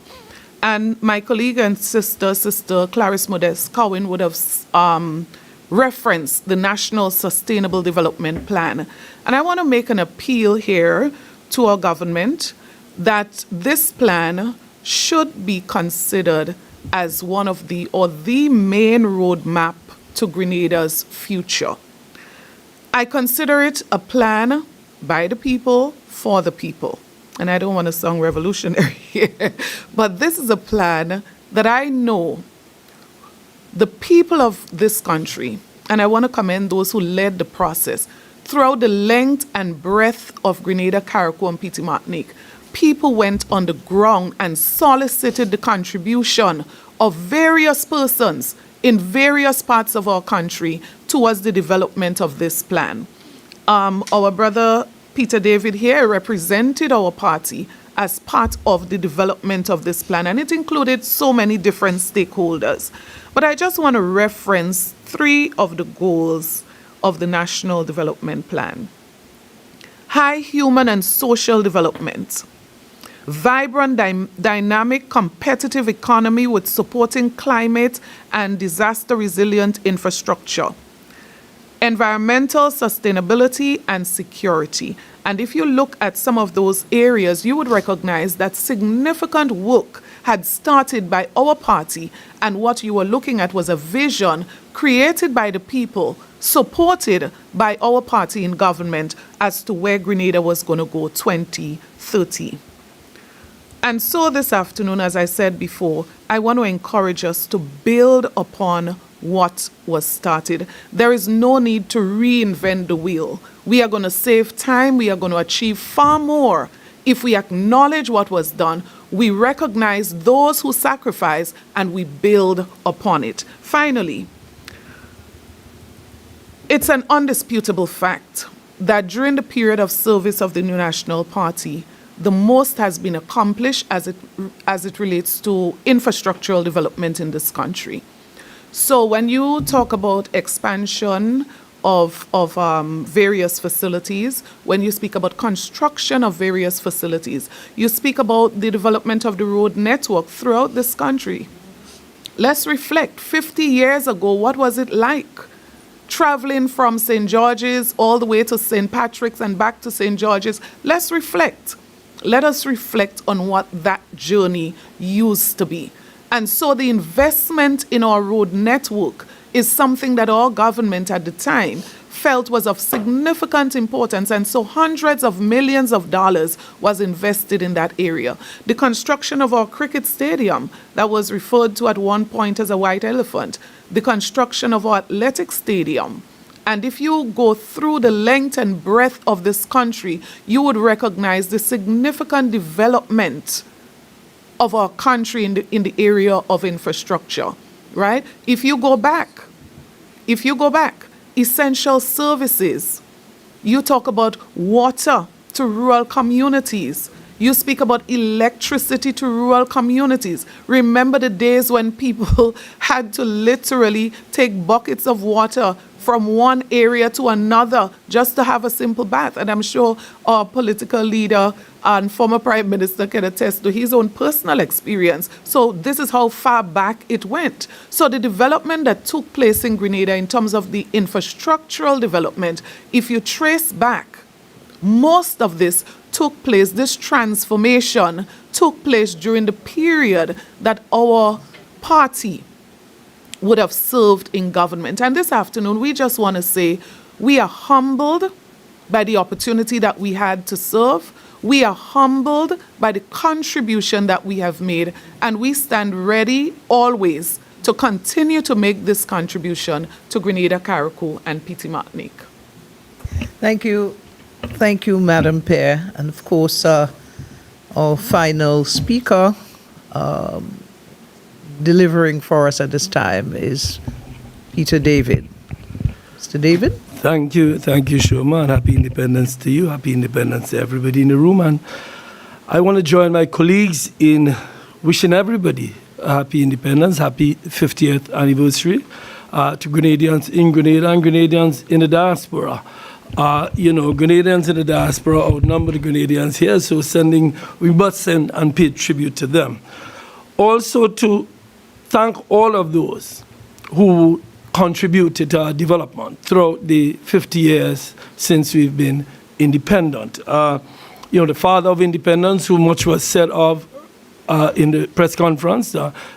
And my colleague and Sister Clarice Modeste Cowan would have reference the National Sustainable Development Plan. And I want to make an appeal here to our government that this plan should be considered as one of the main roadmap to Grenada's future. I consider it a plan by the people, for the people. And I don't want to sound revolutionary here, but this is a plan that I know the people of this country, and I want to commend those who led the process, throughout the length and breadth of Grenada, Carriacou, and Petite Martinique, people went on the ground and solicited the contribution of various persons in various parts of our country towards the development of this plan. Our brother Peter David here represented our party as part of the development of this plan, and it included so many different stakeholders. But I just want to reference 3 of the goals of the National Development Plan. high human and social development, vibrant, dynamic, competitive economy with supporting climate and disaster-resilient infrastructure, environmental sustainability and security. And if you look at some of those areas, you would recognize that significant work had started by our party, and what you were looking at was a vision created by the people, supported by our party in government as to where Grenada was going to go 2030. And so this afternoon, as I said before, I want to encourage us to build upon what was started. There is no need to reinvent the wheel. We are going to save time. We are going to achieve far more if we acknowledge what was done, we recognize those who sacrifice, and we build upon it. Finally, it's an undisputable fact that during the period of service of the New National Party, the most has been accomplished as it relates to infrastructural development in this country. So when you talk about expansion of various facilities, when you speak about construction of various facilities, you speak about the development of the road network throughout this country. Let's reflect. 50 years ago, what was it like? Traveling from St. George's all the way to St. Patrick's and back to St. George's. Let's reflect. Let us reflect on what that journey used to be. And so the investment in our road network is something that our government at the time felt was of significant importance, and so hundreds of millions of dollars was invested in that area. The construction of our cricket stadium that was referred to at one point as a white elephant, the construction of our athletic stadium. And if you go through the length and breadth of this country, you would recognize the significant development of our country in the area of infrastructure, right? If you go back, essential services, you talk about water to rural communities. You speak about electricity to rural communities. Remember the days when people had to literally take buckets of water from one area to another just to have a simple bath. And I'm sure our political leader and former Prime Minister can attest to his own personal experience. So this is how far back it went. So the development that took place in Grenada in terms of the infrastructural development, if you trace back, most of this took place, this transformation took place during the period that our party would have served in government. And this afternoon, we just want to say we are humbled by the opportunity that we had to serve. We are humbled by the contribution that we have made, and we stand ready always to continue to make this contribution to Grenada, Carriacou, and Petite Martinique. Thank you. Thank you, Madam Pear. And of course, our final speaker delivering for us at this time is Peter David. Mr. David? Thank you, Shoma, and happy independence to you. Happy independence to everybody in the room. And I want to join my colleagues in wishing everybody a happy independence, happy 50th anniversary to Grenadians in Grenada and Grenadians in the diaspora. Grenadians in the diaspora outnumber the Grenadians here, so we must send and pay tribute to them. Also to thank all of those who contributed to our development throughout the 50 years since we've been independent. The father of independence, who much was said of in the press conference,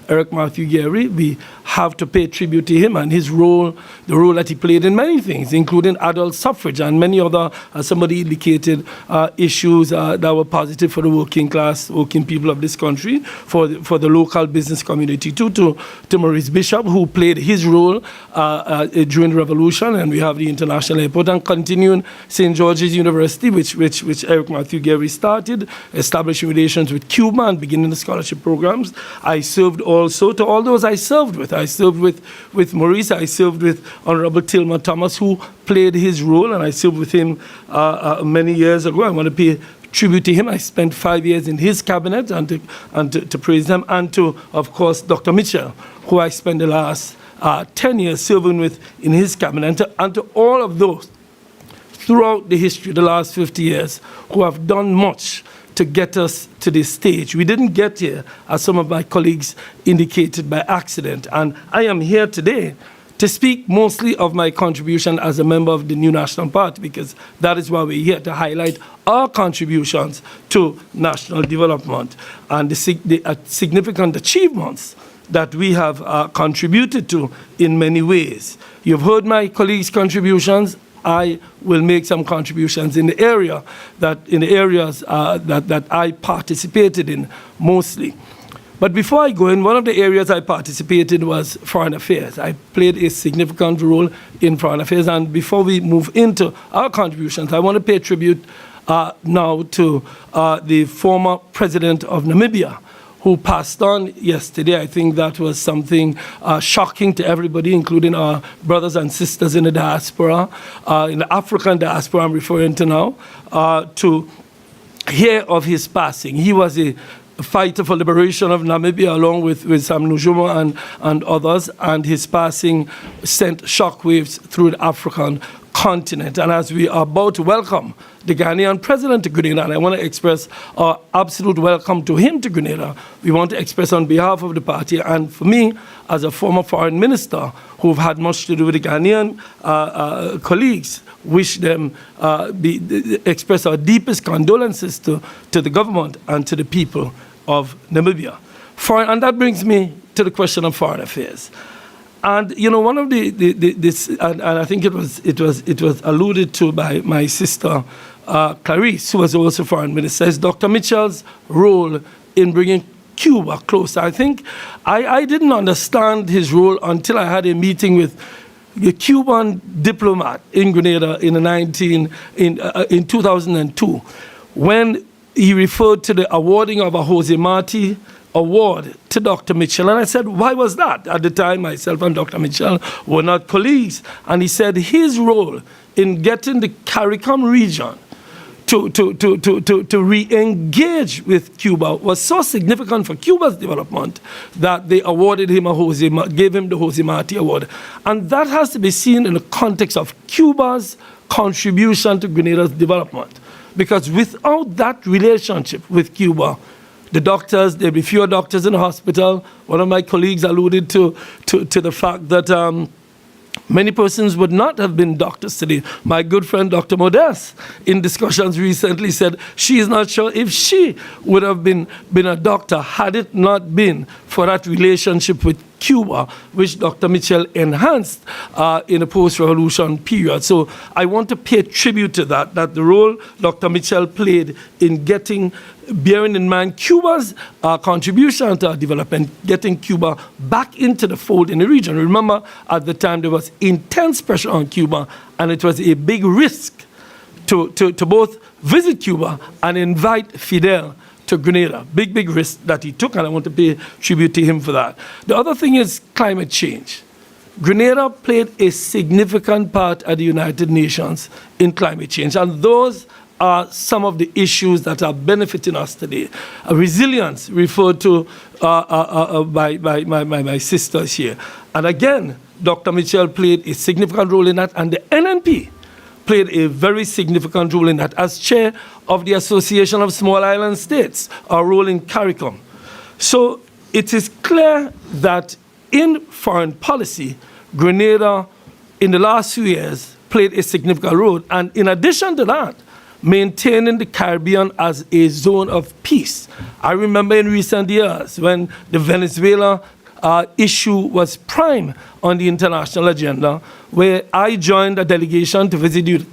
Eric Matthew Gary, we have to pay tribute to him and his role, the role that he played in many things, including adult suffrage and many other, as somebody indicated, issues that were positive for the working class, working people of this country, for the local business community too, to Maurice Bishop, who played his role during the revolution, and we have the International Airport, and continuing St. George's University, which Eric Matthew Gary started, establishing relations with Cuba and beginning the scholarship programs. I served also to all those I served with. I served with Maurice. I served with Honorable Tillman Thomas, who played his role, and I served with him many years ago. I want to pay tribute to him. I spent 5 years in his cabinet and to praise them, and to, of course, Dr. Mitchell, who I spent the last 10 years serving with in his cabinet, and to all of those throughout the history, the last 50 years, who have done much to get us to this stage. We didn't get here, as some of my colleagues indicated, by accident. And I am here today to speak mostly of my contribution as a member of the New National Party, because that is why we're here, to highlight our contributions to national development and the significant achievements that we have contributed to in many ways. You've heard my colleagues' contributions. I will make some contributions in the areas that I participated in mostly. But before I go in, one of the areas I participated was foreign affairs. I played a significant role in foreign affairs. And before we move into our contributions, I want to pay tribute now to the former president of Namibia, who passed on yesterday. I think that was something shocking to everybody, including our brothers and sisters in the diaspora, in the African diaspora I'm referring to now, to hear of his passing. He was a fighter for liberation of Namibia, along with Sam Nujoma and others, and his passing sent shockwaves through the African continent. And as we are about to welcome the Ghanaian president to Grenada, and I want to express our absolute welcome to him to Grenada, we want to express on behalf of the party, and for me, as a former foreign minister who've had much to do with the Ghanaian colleagues, wish them, express our deepest condolences to the government and to the people of Namibia. And that brings me to the question of foreign affairs. And you know, one of and I think it was alluded to by my sister Clarice, who was also foreign minister, is Dr. Mitchell's role in bringing Cuba closer. I think I didn't understand his role until I had a meeting with a Cuban diplomat in Grenada in 2002, when he referred to the awarding of a Jose Marti award to Dr. Mitchell. And I said, why was that? At the time, myself and Dr. Mitchell were not colleagues. And he said his role in getting the CARICOM region to re-engage with Cuba was so significant for Cuba's development that they awarded him gave him the Jose Marti Award. And that has to be seen in the context of Cuba's contribution to Grenada's development. Because without that relationship with Cuba, the doctors, there'd be fewer doctors in the hospital. One of my colleagues alluded to the fact that many persons would not have been doctors today. My good friend, Dr. Modest, in discussions recently said she is not sure if she would have been a doctor had it not been for that relationship with Cuba, which Dr. Mitchell enhanced in a post-revolution period. So I want to pay tribute to that the role Dr. Mitchell played in bearing in mind Cuba's contribution to our development, getting Cuba back into the fold in the region. Remember, at the time, there was intense pressure on Cuba, and it was a big risk to both visit Cuba and invite Fidel to Grenada. Big risk that he took, and I want to pay tribute to him for that. The other thing is climate change. Grenada played a significant part at the United Nations in climate change, and those are some of the issues that are benefiting us today. Resilience, referred to by my sisters here. And again, Dr. Mitchell played a significant role in that, and the NNP played a very significant role in that. As chair of the Association of Small Island States, our role in CARICOM. So it is clear that in foreign policy, Grenada, in the last few years, played a significant role. And in addition to that, maintaining the Caribbean as a zone of peace. I remember in recent years when the Venezuela issue was prime on the international agenda, where I joined a delegation to visit the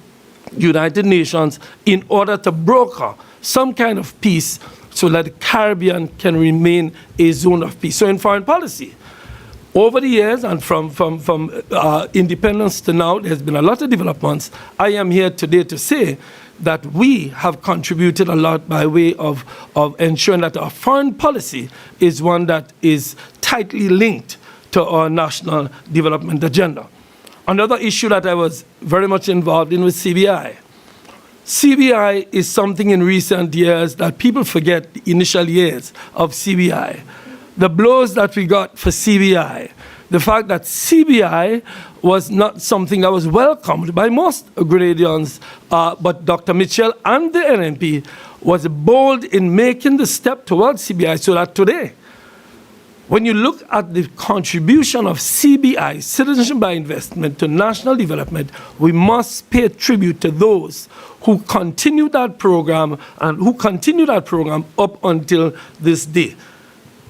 United Nations in order to broker some kind of peace so that the Caribbean can remain a zone of peace. So in foreign policy, over the years and from independence to now, there's been a lot of developments. I am here today to say that we have contributed a lot by way of ensuring that our foreign policy is one that is tightly linked to our national development agenda. Another issue that I was very much involved in was CBI. CBI is something in recent years that people forget the initial years of CBI. The blows that we got for CBI the fact that CBI was not something that was welcomed by most Grenadians, but Dr. Mitchell and the NNP was bold in making the step towards CBI, so that today, when you look at the contribution of CBI, Citizenship by Investment, to national development, we must pay tribute to those who continue that program and who continue that program up until this day.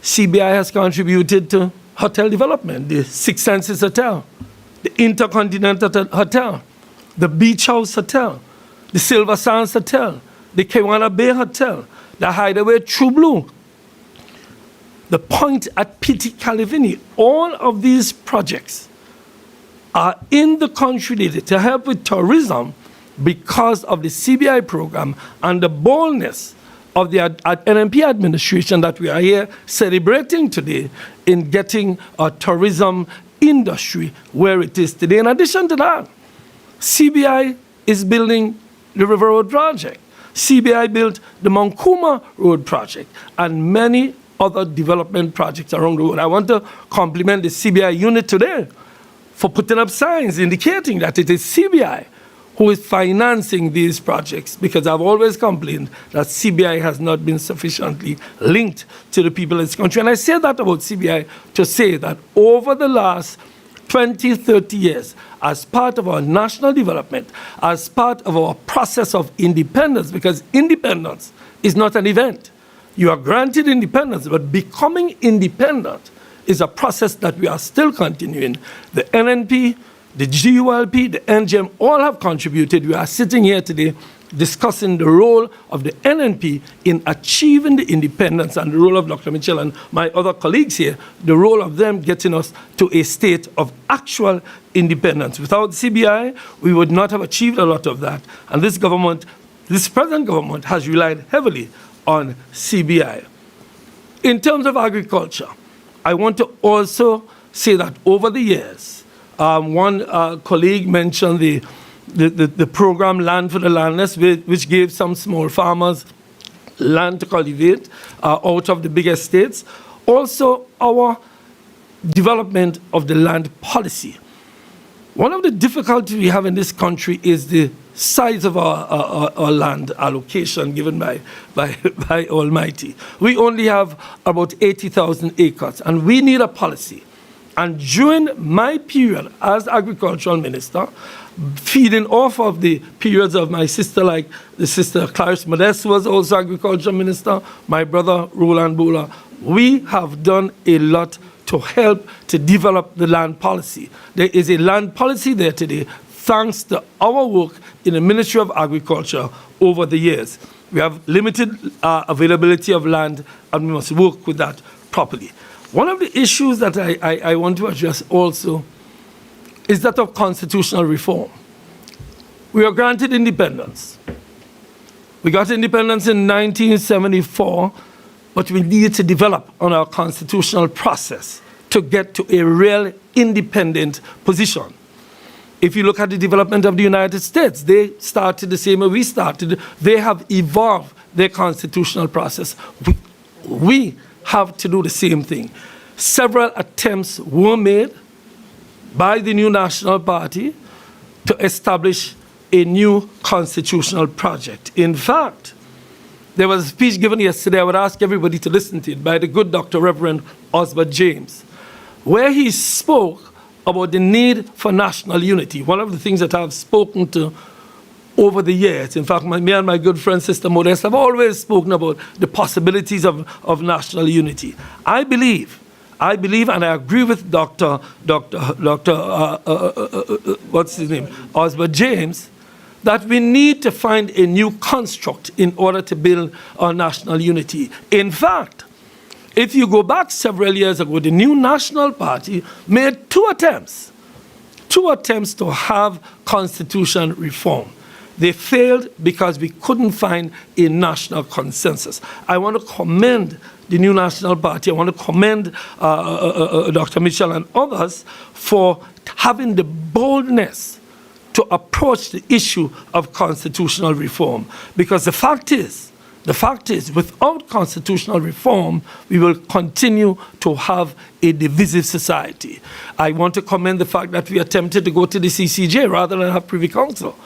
CBI has contributed to hotel development, the Six Senses Hotel, the Intercontinental Hotel, the Beach House Hotel, the Silver Sands Hotel, the Kiwana Bay Hotel, the Hideaway True Blue, the Point at Petit Calivini. All of these projects are in the country today to help with tourism because of the CBI program and the boldness of the NNP administration that we are here celebrating today in getting a tourism industry where it is today. In addition to that, CBI is building the River Road project. CBI built the Mount Kuma Road project and many other development projects around the world. I want to compliment the CBI unit today for putting up signs indicating that it is CBI who is financing these projects, because I've always complained that CBI has not been sufficiently linked to the people of this country. And I say that about CBI to say that over the last 20, 30 years, as part of our national development, as part of our process of independence, because independence is not an event. You are granted independence, but becoming independent is a process that we are still continuing. The NNP, the GULP, the NGM, all have contributed. We are sitting here today discussing the role of the NNP in achieving the independence, and the role of Dr. Mitchell and my other colleagues here, the role of them getting us to a state of actual independence. Without CBI, we would not have achieved a lot of that. And this government, this present government, has relied heavily on CBI. In terms of agriculture, I want to also say that over the years, one colleague mentioned the program Land for the Landless, which gave some small farmers land to cultivate out of the big estates. Also, our development of the land policy. One of the difficulties we have in this country is the size of our land allocation given by Almighty. We only have about 80,000 acres, and we need a policy. And during my period as agricultural minister, feeding off of the periods of my sister, like the sister Clarice Modeste was also agricultural minister, my brother Roland Bula, we have done a lot to help to develop the land policy. There is a land policy there today, thanks to our work in the Ministry of Agriculture over the years. We have limited availability of land, and we must work with that properly. One of the issues that I want to address also is that of constitutional reform. We are granted independence. We got independence in 1974, but we needed to develop on our constitutional process to get to a real independent position. If you look at the development of the United States, they started the same way we started. They have evolved their constitutional process. We have to do the same thing. Several attempts were made by the New National Party to establish a new constitutional project. In fact, there was a speech given yesterday, I would ask everybody to listen to it, by the good Dr. Reverend Osbert James, where he spoke about the need for national unity. One of the things that I've spoken to over the years, in fact, me and my good friend Sister Modeste have always spoken about the possibilities of national unity. I believe, and I agree with what's his name, Osbert James, that we need to find a new construct in order to build our national unity. In fact, if you go back several years ago, the New National Party made two attempts to have constitution reform. They failed because we couldn't find a national consensus. I want to commend the New National Party. I want to commend Dr. Mitchell and others for having the boldness to approach the issue of constitutional reform. Because the fact is The fact is, without constitutional reform, we will continue to have a divisive society. I want to commend the fact that we attempted to go to the CCJ rather than have Privy Council.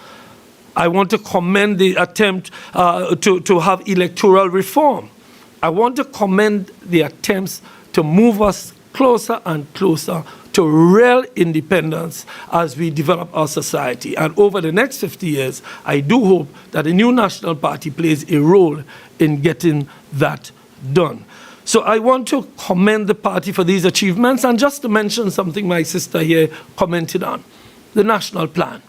I want to commend the attempt to have electoral reform. I want to commend the attempts to move us closer and closer to real independence as we develop our society. And over the next 50 years, I do hope that the new National Party plays a role in getting that done. So I want to commend the party for these achievements, and just to mention something my sister here commented on, the national plan.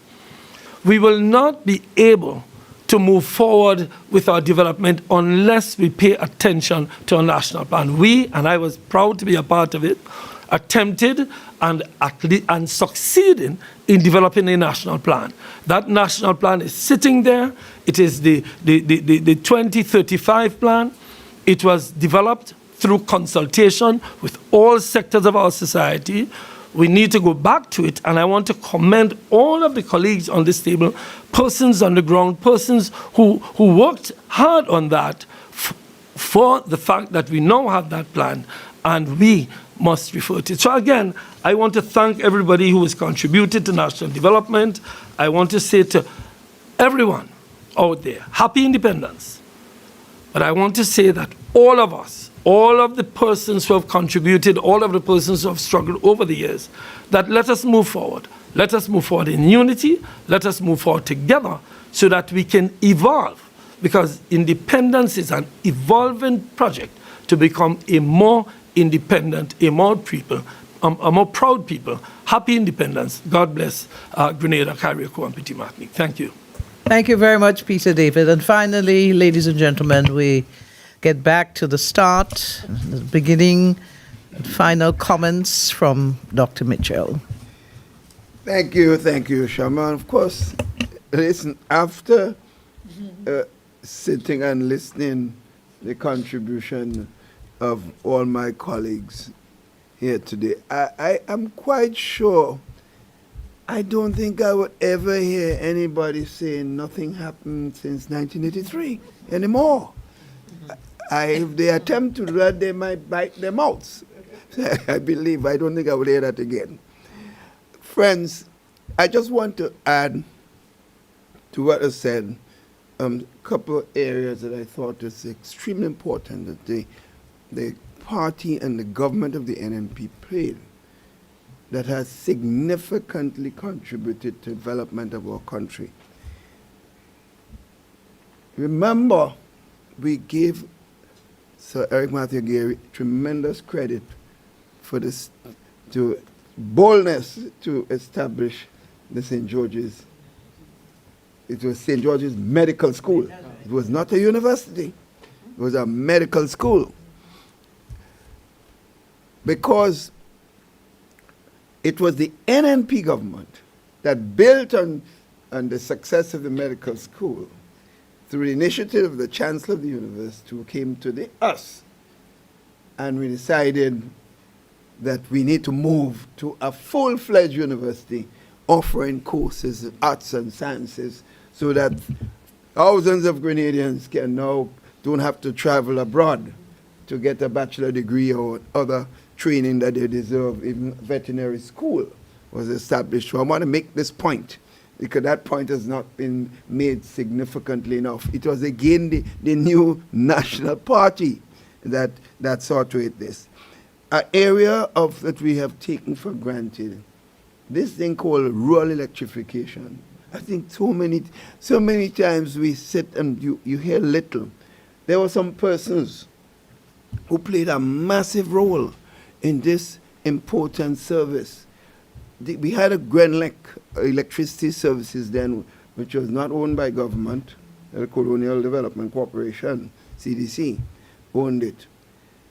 We will not be able to move forward with our development unless we pay attention to our national plan. We, and I was proud to be a part of it, attempted and succeeding in developing a national plan. That national plan is sitting there. It is the 2035 plan. It was developed through consultation with all sectors of our society. We need to go back to it, and I want to commend all of the colleagues on this table, persons on the ground, persons who worked hard on that for the fact that we now have that plan, and we must refer to it. So again, I want to thank everybody who has contributed to national development. I want to say to everyone out there, happy independence. But I want to say that all of us, all of the persons who have contributed, all of the persons who have struggled over the years, that let us move forward. Let us move forward in unity. Let us move forward together so that we can evolve. Because independence is an evolving project to become a more independent, a more proud people. Happy independence. God bless Grenada, Carriacou, and Petit Martinique. Thank you. Thank you very much, Peter David. And finally, ladies and gentlemen, we get back to the start, the beginning, final comments from Dr. Mitchell. Thank you, Shama. Of course, listen, after sitting and listening the contribution of all my colleagues here today, I am quite sure I don't think I would ever hear anybody saying nothing happened since 1983 anymore. If they attempt to do that, they might bite their mouths. I don't think I will hear that again. Friends, I just want to add to what I said, a couple of areas that I thought was extremely important that the party and the government of the NNP played that has significantly contributed to the development of our country. Remember, we gave Sir Eric Matthew Gary tremendous credit for this boldness to establish the St. George's. It was St. George's Medical School. It was not a university. It was a medical school. Because it was the NNP government that built on the success of the medical school through the initiative of the Chancellor of the University, who came to us, and we decided that we need to move to a full-fledged university offering courses of arts and sciences so that thousands of Grenadians don't have to travel abroad to get a bachelor degree or other training that they deserve. Even veterinary school was established. So I want to make this point, because that point has not been made significantly enough. It was again the new National Party that saw to it this. An area that we have taken for granted, this thing called rural electrification. I think so many times we sit and you hear little. There were some persons who played a massive role in this important service. We had a Grenlec Electricity Services then, which was not owned by government. The Colonial Development Corporation, CDC, owned it.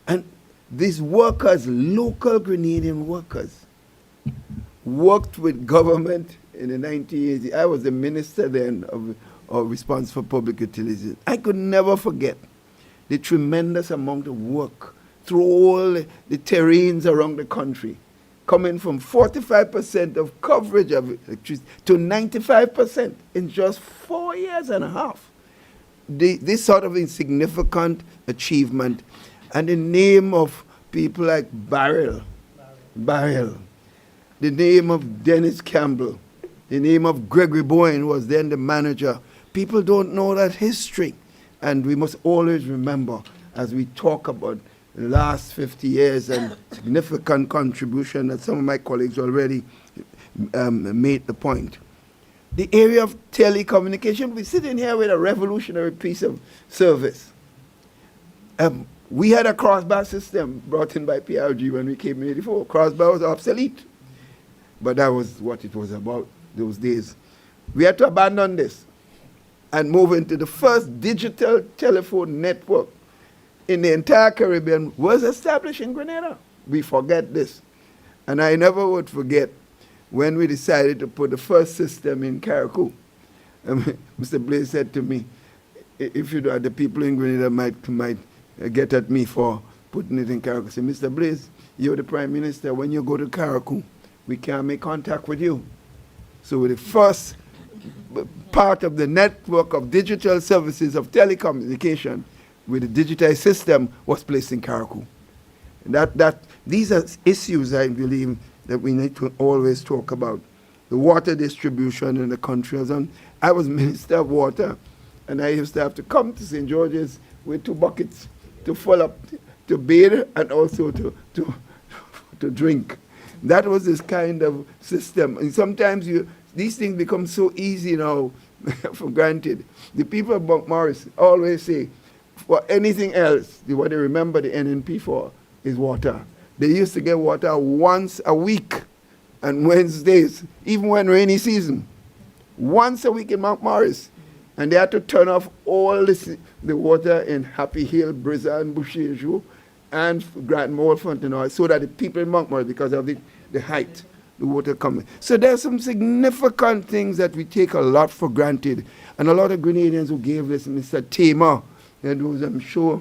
And these workers, local Grenadian workers, worked with government in the 1980s. I was the minister then of response for public utilities. I could never forget the tremendous amount of work through all the terrains around the country, coming from 45% of coverage of electricity to 95% in just 4 years and a half. this sort of insignificant achievement, and the name of people like Barrel, the name of Dennis Campbell, the name of Gregory Bowen, who was then the manager. People don't know that history. And we must always remember, as we talk about the last 50 years and significant contribution that some of my colleagues already made the point. The area of telecommunication, we're sitting here with a revolutionary piece of service. We had a crossbar system brought in by PRG when we came in 84. Crossbar was obsolete, but that was what it was about those days. We had to abandon this and move into the first digital telephone network in the entire Caribbean was established in Grenada. We forget this. And I never would forget when we decided to put the first system in Carriacou. Mr. Blaze said to me, if you do, the people in Grenada might get at me for putting it in Carriacou. I said, Mr. Blaze, you're the Prime Minister. When you go to Carriacou, we can't make contact with you. So with the first part of the network of digital services of telecommunication with the digitized system was placed in Carriacou. These are issues, I believe, that we need to always talk about. The water distribution in the country. I was Minister of Water, and I used to have to come to St. George's with 2 buckets to fill up, to bathe and also to drink. That was this kind of system. And sometimes these things become so easy now, for granted. The people of Montmorris always say, for anything else, what they remember the NNP for is water. They used to get water once a week, and Wednesdays, even when rainy season, once a week in Montmorris. And they had to turn off all the water in Happy Hill, Brizza, and Boucherjou, and Grand Mole, Fontenoy, so that the people in Montmorris, because of the height, the water coming. So there's some significant things that we take a lot for granted. And a lot of Grenadians who gave this, Mr. Tamer, and those I'm sure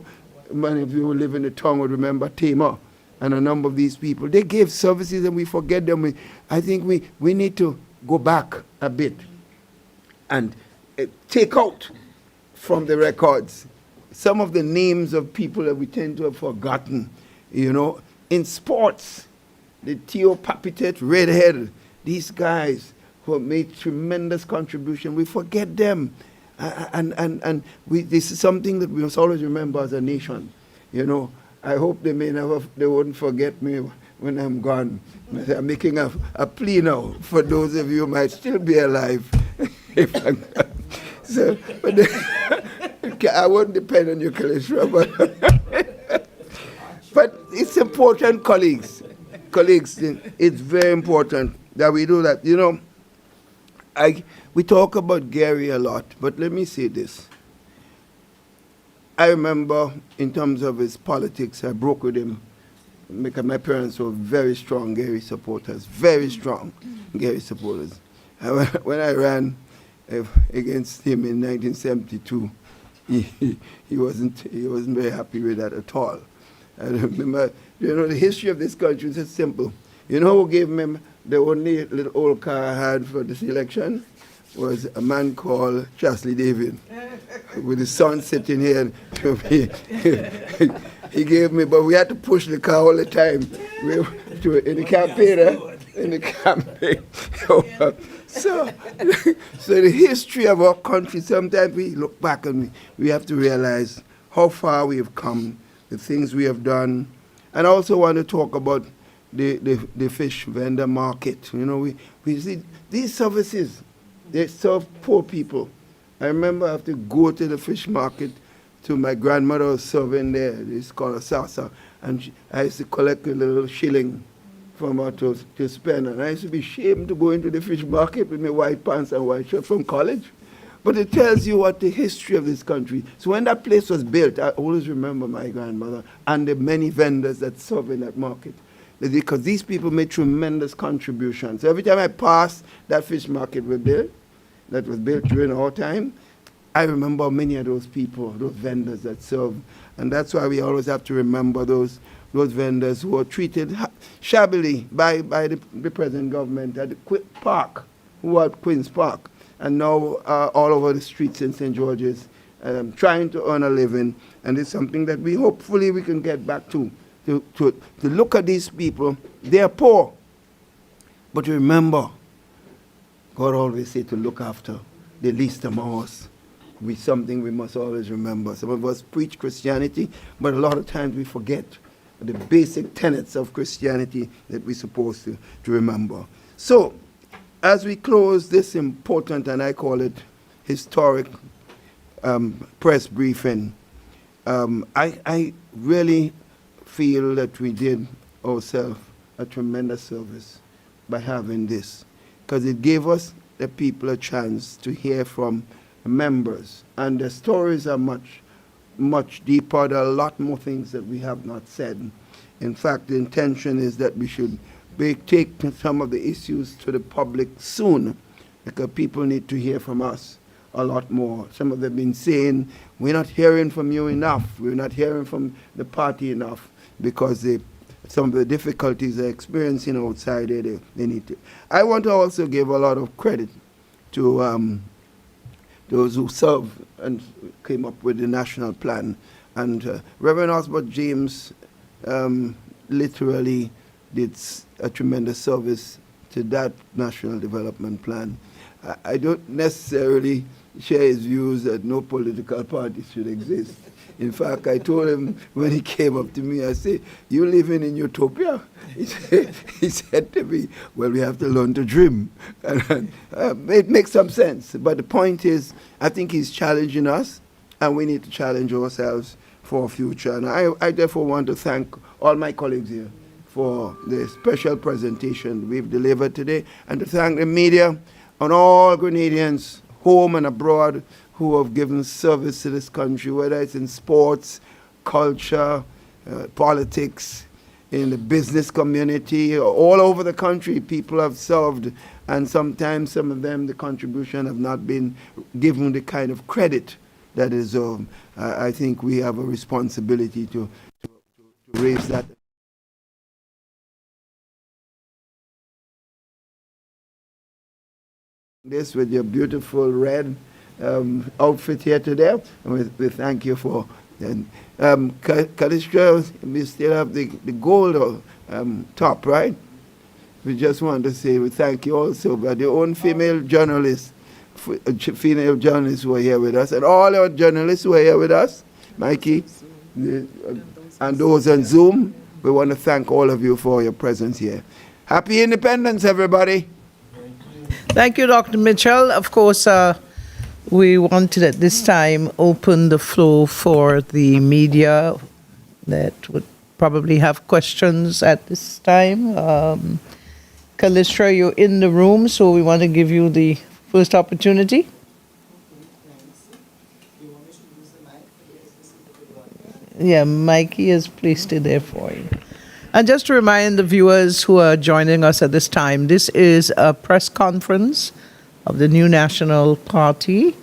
many of you who live in the town would remember Tamer, and a number of these people. They gave services and we forget them. I think we need to go back a bit and take out from the records some of the names of people that we tend to have forgotten. You know, in sports, the Theo Papitet, Redhead, these guys who have made tremendous contribution, we forget them. This is something that we must always remember as a nation. You know, I hope they won't forget me when I'm gone. I'm making a plea now for those of you who might still be alive. If I'm gone. So, but I won't depend on you, Kalishra, but it's important, colleagues, it's very important that we do that. You know, we talk about Gary a lot, but let me say this. I remember in terms of his politics, I broke with him because my parents were very strong Gary supporters, very strong Gary supporters. When I ran against him in 1972, he wasn't very happy with that at all. I remember, you know, the history of this country is just simple. You know who gave him the only little old car I had for this election? Was a man called Chesley David, with his son sitting here. He gave me, but we had to push the car all the time in the campaign. So the history of our country, sometimes we look back and we have to realize how far we have come, the things we have done. And I also want to talk about the fish vendor market. You know, we see these services, they serve poor people. I remember I have to go to the fish market to my grandmother was serving there. It's called a salsa. And I used to collect a little shilling from her to spend. And I used to be ashamed to go into the fish market with my white pants and white shirt from college. But it tells you what the history of this country. So when that place was built, I always remember my grandmother and the many vendors that serve in that market. Because these people made tremendous contributions. So every time I passed that fish market that was built during our time, I remember many of those people, those vendors that serve. And that's why we always have to remember those vendors who were treated shabbily by the present government at the Park, who were at Queen's Park, and now all over the streets in St. George's trying to earn a living, and it's something that we hopefully we can get back to look at these people. They are poor, but remember, God always said to look after the least among us. Something we must always remember. Some of us preach Christianity, but a lot of times we forget the basic tenets of Christianity that we're supposed to remember. So, as we close this important, and I call it historic, press briefing, I really feel that we did ourselves a tremendous service by having this, because it gave us, the people, a chance to hear from members, and the stories are much deeper. There are a lot more things that we have not said. In fact, the intention is that we should take some of the issues to the public soon, because people need to hear from us a lot more. Some of them have been saying, we're not hearing from you enough, we're not hearing from the party enough, because some of the difficulties they're experiencing outside there, they need to. I want to also give a lot of credit to those who served and came up with the national plan. And Reverend Osbert James literally did a tremendous service to that national development plan. I don't necessarily share his views that no political party should exist. In fact, I told him when he came up to me, I said, you living in utopia? He said to me, well, we have to learn to dream. And, it makes some sense. But the point is, I think he's challenging us, and we need to challenge ourselves for our future. And I therefore want to thank all my colleagues here for the special presentation we've delivered today, and to thank the media and all Grenadians, home and abroad, who have given service to this country, whether it's in sports, culture, politics, in the business community, all over the country, people have served, and sometimes some of them, the contribution have not been given the kind of credit that is owed. I think we have a responsibility to raise that. This with your beautiful red outfit here today, and we thank you for that. Callistra, we still have the gold top, right? We just want to say we thank you also, but your own female journalists, female journalists who are here with us, and all our journalists who are here with us, Mikey, and those on Zoom. We want to thank all of you for your presence here. Happy Independence, everybody. Thank you, Dr. Mitchell. Of course, we wanted at this time open the floor for the media that would probably have questions at this time. Callistra, you're in the room, so we want to give you the first opportunity. Yeah, Mikey has placed it there for you. And just to remind the viewers who are joining us at this time, this is a press conference of the new National Party.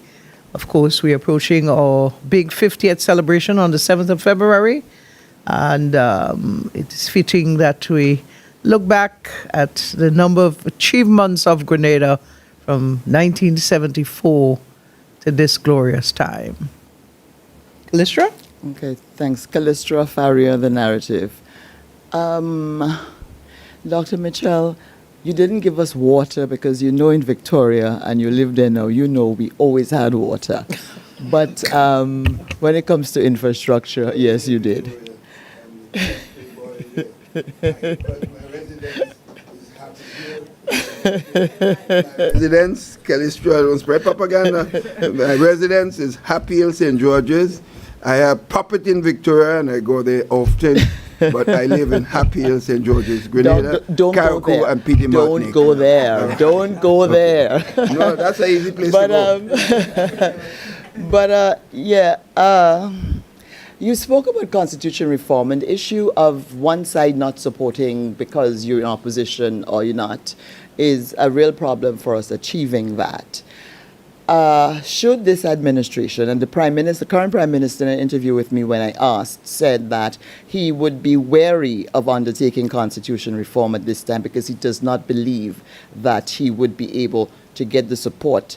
Of course, we're approaching our big 50th celebration on the 7th of February. And it is fitting that we look back at the number of achievements of Grenada from 1974 to this glorious time. Callistra? Okay, thanks. Callistra Faria, The Narrative. Dr. Mitchell, you didn't give us water because you know in Victoria, and you live there now, you know we always had water. But when it comes to infrastructure, yes, you did. Residence, Callistra, don't spread propaganda. My residence is Happy Hill, St. George's. I have property in Victoria, and I go there often. But I live in Happy Hill, St. George's, Grenada, Carriacou, and Petite Martinique. Don't go there. Don't go there. No, that's an easy place to go. You spoke about constitution reform, and the issue of one side not supporting because you're in opposition or you're not is a real problem for us achieving that. should this administration and the current prime minister, in an interview with me when I asked, said that he would be wary of undertaking constitution reform at this time because he does not believe that he would be able to get the support,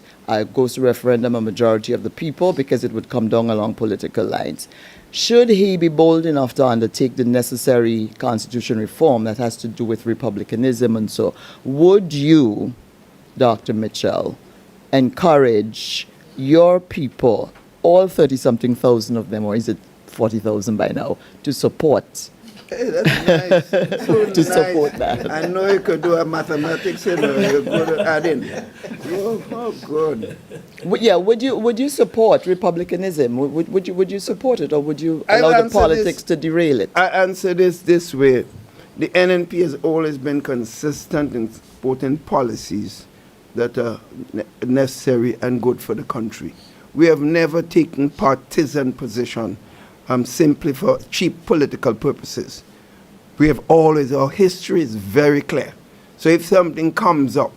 goes to referendum, a majority of the people, because it would come down along political lines. Should he be bold enough to undertake the necessary constitution reform that has to do with republicanism and so, would you, Dr. Mitchell, encourage your people, all 30-something thousand of them, or is it 40,000 by now, to support? Hey, that's nice. So To support that. I know you could do a mathematics, you're good at adding. Oh, good. Would you support republicanism? Would you support it, or would you I'll allow the answer politics this- to derail it? I answer this way. The NNP has always been consistent in supporting policies that are necessary and good for the country. We have never taken partisan position simply for cheap political purposes. We have always, our history is very clear. So if something comes up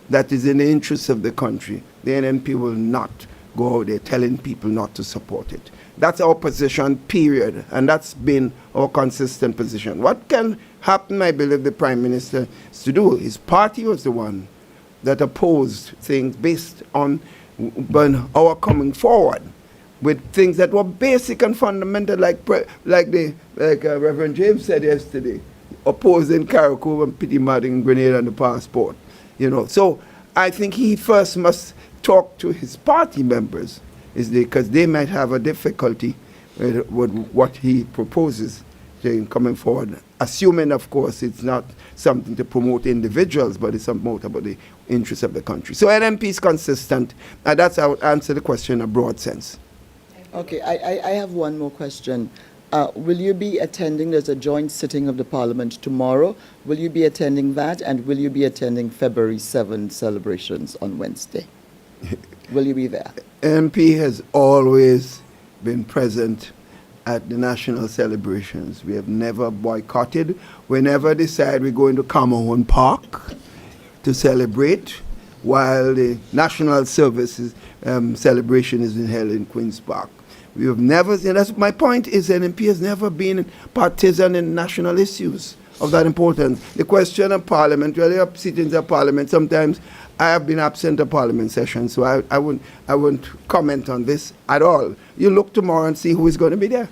that is in the interest of the country, the NNP will not go out there telling people not to support it. That's our position, period. And that's been our consistent position. What can happen, I believe, the Prime Minister is to do. His party was the one that opposed things based on our coming forward with things that were basic and fundamental, like Reverend James said yesterday, opposing Carriacou and Pitimat and Grenada and the passport. So I think he first must talk to his party members, because they might have a difficulty with what he proposes coming forward, assuming, of course, it's not something to promote individuals, but it's something about the interests of the country. So NNP is consistent, and that's how I would answer the question in a broad sense. Okay, I have one more question. Will you be attending, there's a joint sitting of the Parliament tomorrow, will you be attending that, and will you be attending February 7 celebrations on Wednesday? Will you be there? NNP has always been present at the national celebrations. We have never boycotted. We never decide we're going to Cameroon Park to celebrate, while the national services celebration is held in Queen's Park. We have never, and that's my point, is NNP has never been partisan in national issues of that importance. The question of Parliament, well, there are sittings of Parliament. Sometimes I have been absent of Parliament sessions, so I wouldn't comment on this at all. You look tomorrow and see who is going to be there.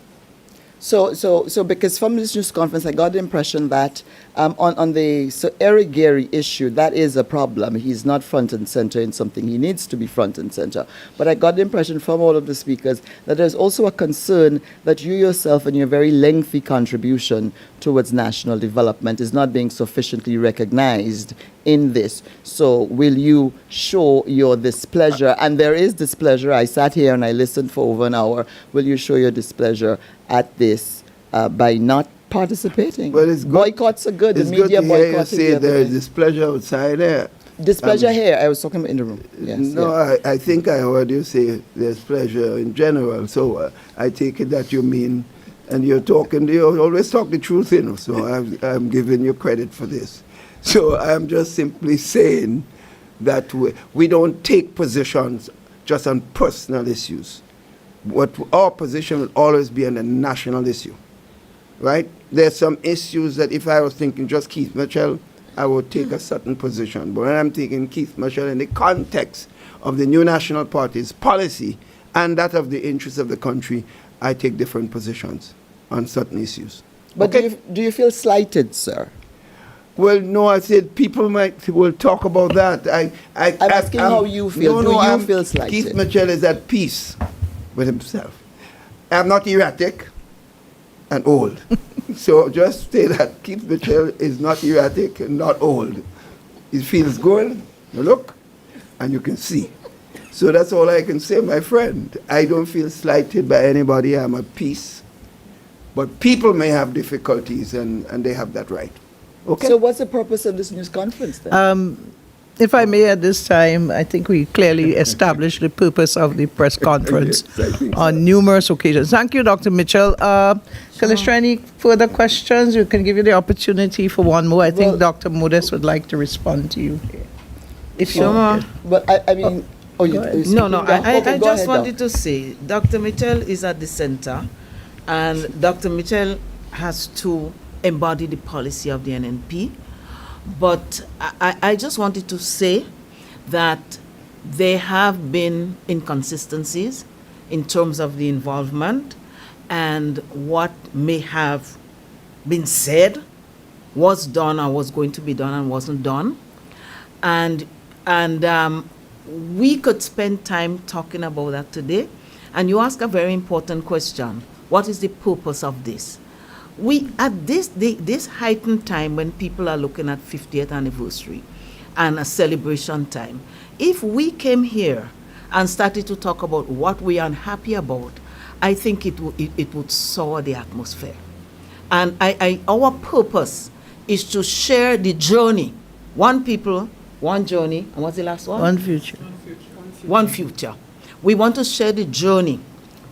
So because from this news conference, I got the impression that on the Eric Gary issue, that is a problem. He's not front and center in something. He needs to be front and center. But I got the impression from all of the speakers that there's also a concern that you yourself and your very lengthy contribution towards national development is not being sufficiently recognized in this. So will you show your displeasure? And there is displeasure. I sat here and I listened for over an hour. Will you show your displeasure at this by not participating? Well, it's good. Boycotts are good. It's The good media to hear you boycotting say the other there is way. displeasure outside there. Displeasure here. I was talking about in the room. Yes. No, yeah. I think I heard you say there's pleasure in general. So I take it that you mean, and you always talk the truth, so I'm giving you credit for this. So I'm just simply saying that we don't take positions just on personal issues. What our position will always be on a national issue, right? There's some issues that if I was thinking just Keith Mitchell, I would take a certain position. But when I'm taking Keith Mitchell in the context of the new National Party's policy and that of the interests of the country, I take different positions on certain issues. But do you feel slighted, sir? Well, no, I said people will talk about that. I'm asking how you feel. Do you feel slighted? Keith Mitchell is at peace with himself. I'm not erratic and old. So just say that Keith Mitchell is not erratic and not old. He feels good, you look, and you can see. So that's all I can say, my friend. I don't feel slighted by anybody. I'm at peace. But people may have difficulties, and they have that right. Okay. So what's the purpose of this news conference then? If I may, at this time, I think we clearly established the purpose of the press conference Yes, I think so. on numerous occasions. Thank you, Dr. Mitchell. Kalistra, any further questions? We can give you the opportunity for one more. I think Well- Dr. Modest would like to respond to you. If you Sure. But I mean, Oh, you, ahead. you're No, speaking no, now? I Okay, go just ahead, wanted Doc. to say, Dr. Mitchell is at the center, and Dr. Mitchell has to embody the policy of the NNP. But I just wanted to say that there have been inconsistencies in terms of the involvement and what may have been said, was done or was going to be done and wasn't done. And we could spend time talking about that today. And you ask a very important question. What is the purpose of this? We, at this heightened time when people are looking at 50th anniversary and a celebration time, if we came here and started to talk about what we are unhappy about, I think it would sour the atmosphere. And our purpose is to share the journey. One people, one journey, and what's the last one? One future. One future. We want to share the journey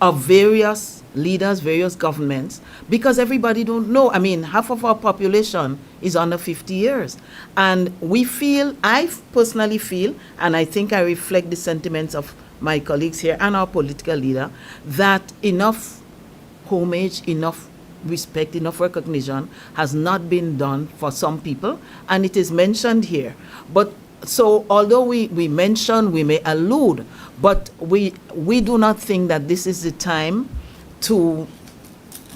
of various leaders, various governments, because everybody don't know. I mean, half of our population is under 50 years. And we feel, I personally feel, and I think I reflect the sentiments of my colleagues here and our political leader, that enough homage, enough respect, enough recognition has not been done for some people, and it is mentioned here. But so although we mention, we may allude, but we do not think that this is the time to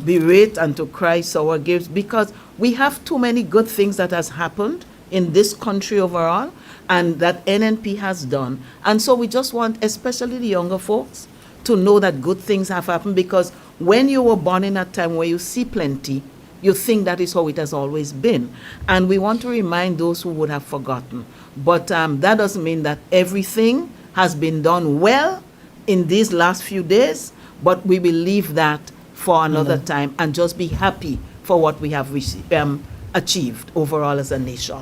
berate and to cry sour grapes, because we have too many good things that has happened in this country overall and that NNP has done. And so we just want, especially the younger folks, to know that good things have happened, because when you were born in a time where you see plenty, you think that is how it has always been. And we want to remind those who would have forgotten. But that doesn't mean that everything has been done well in these last few days, but we will leave that for another time and just be happy for what we have achieved overall as a nation.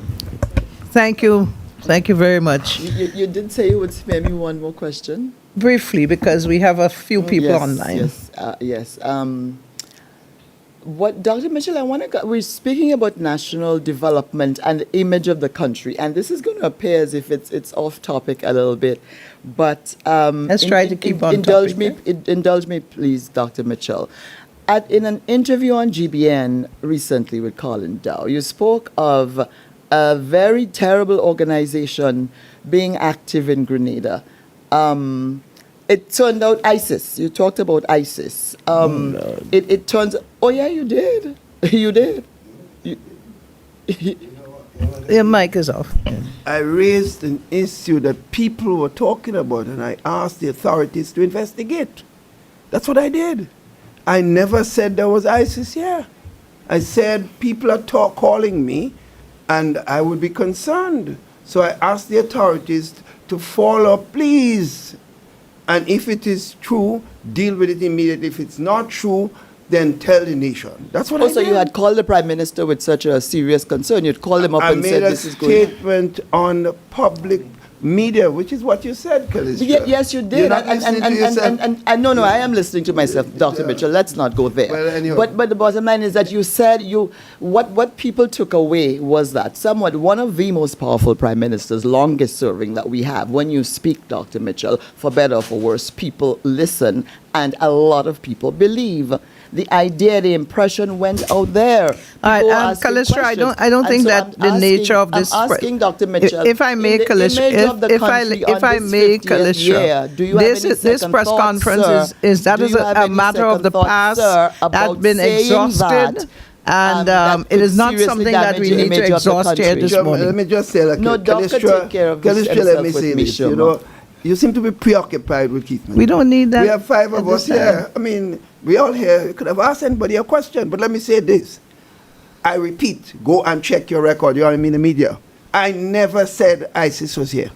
Thank you. Thank you very much. You did say you would spare me one more question. Briefly, because we have a few people Yes, online. Yes. What, Dr. Mitchell, we're speaking about national development and the image of the country, and this is going to appear as if it's off topic a little bit, but Let's try to keep on indulge topic, me. Indulge me, please, Dr. Mitchell. In an interview on GBN recently with Colin Dow, you spoke of a very terrible organization being active in Grenada. It turned out ISIS. You talked about ISIS. It turns. Oh yeah, you did. You did. Your mic is off. I raised an issue that people were talking about, and I asked the authorities to investigate. That's what I did. I never said there was ISIS here. I said people are calling me, and I would be concerned. So I asked the authorities to follow up, please. And if it is true, deal with it immediately. If it's not true, then tell the nation. That's what I Also, did. you had called the Prime Minister with such a serious concern. You'd call him up I and made said, a this is going. statement on the public media, which is what you said, Calista. Yes, you You're did. not listening to yourself. And no, I am listening to myself, Dr. Mitchell. Let's not go there. Well, anyway. But the bottom line is that you said what people took away was that somewhat one of the most powerful prime ministers, longest serving that we have. When you speak, Dr. Mitchell, for better or for worse, people listen, and a lot of people believe. The idea, the impression went out there. All right, People asking Calista, questions. I don't And think so that I'm the asking- nature of this. I'm asking Dr. Mitchell. If I may, in the Calista, image of the country if on I this may, 50th Calista, year, do you have this any this second press thoughts, conference sir? is Do you have a any matter of second the thoughts, past sir, that's about been saying exhausted. that, And that it is could not seriously something that damage we the need image to of the exhaust here country? this Let morning. me just say, like, No, Doc could take care of Calista, himself let me with say me, this. You Shoma. know, you seem to be preoccupied with Keith. We don't need that. We have five at of this us here. I mean, we all here. You could have asked anybody a question, but let me say this. I repeat, go and check your record. You are in the media. I never said ISIS was here.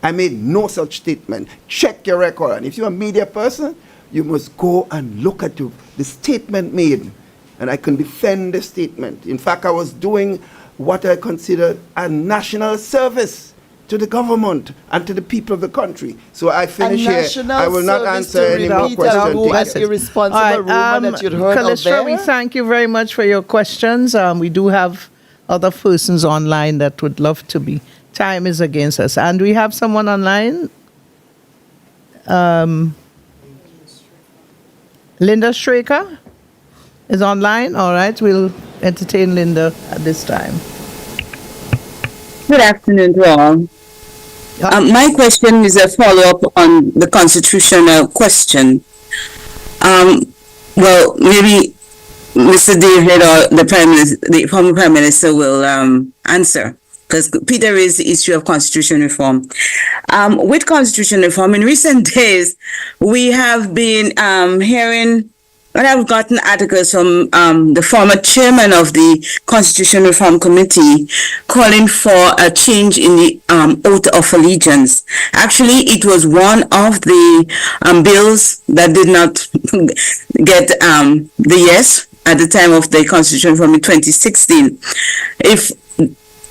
I made no such statement. Check your record. And if you're a media person, you must go and look at the statement made. And I can defend the statement. In fact, I was doing what I consider a national service to the government and to the people of the country. So I finish here. I will not answer any more questions. As irresponsible All right, rumor that you'd heard out Calista, there. we thank you very much for your questions. We do have other persons online that would love to be. Time is against us. And we have someone online. Linda Straker is online. All right, we'll entertain Linda at this time. Good afternoon to all. My question is a follow-up on the constitutional question. Well, maybe Mr. David or the former Prime Minister will answer, because Peter raised the issue of constitution reform. With constitution reform, in recent days, we have been hearing, and I've gotten articles from the former chairman of the Constitution Reform Committee calling for a change in the oath of allegiance. Actually, it was one of the bills that did not get the yes at the time of the Constitution Reform in 2016. If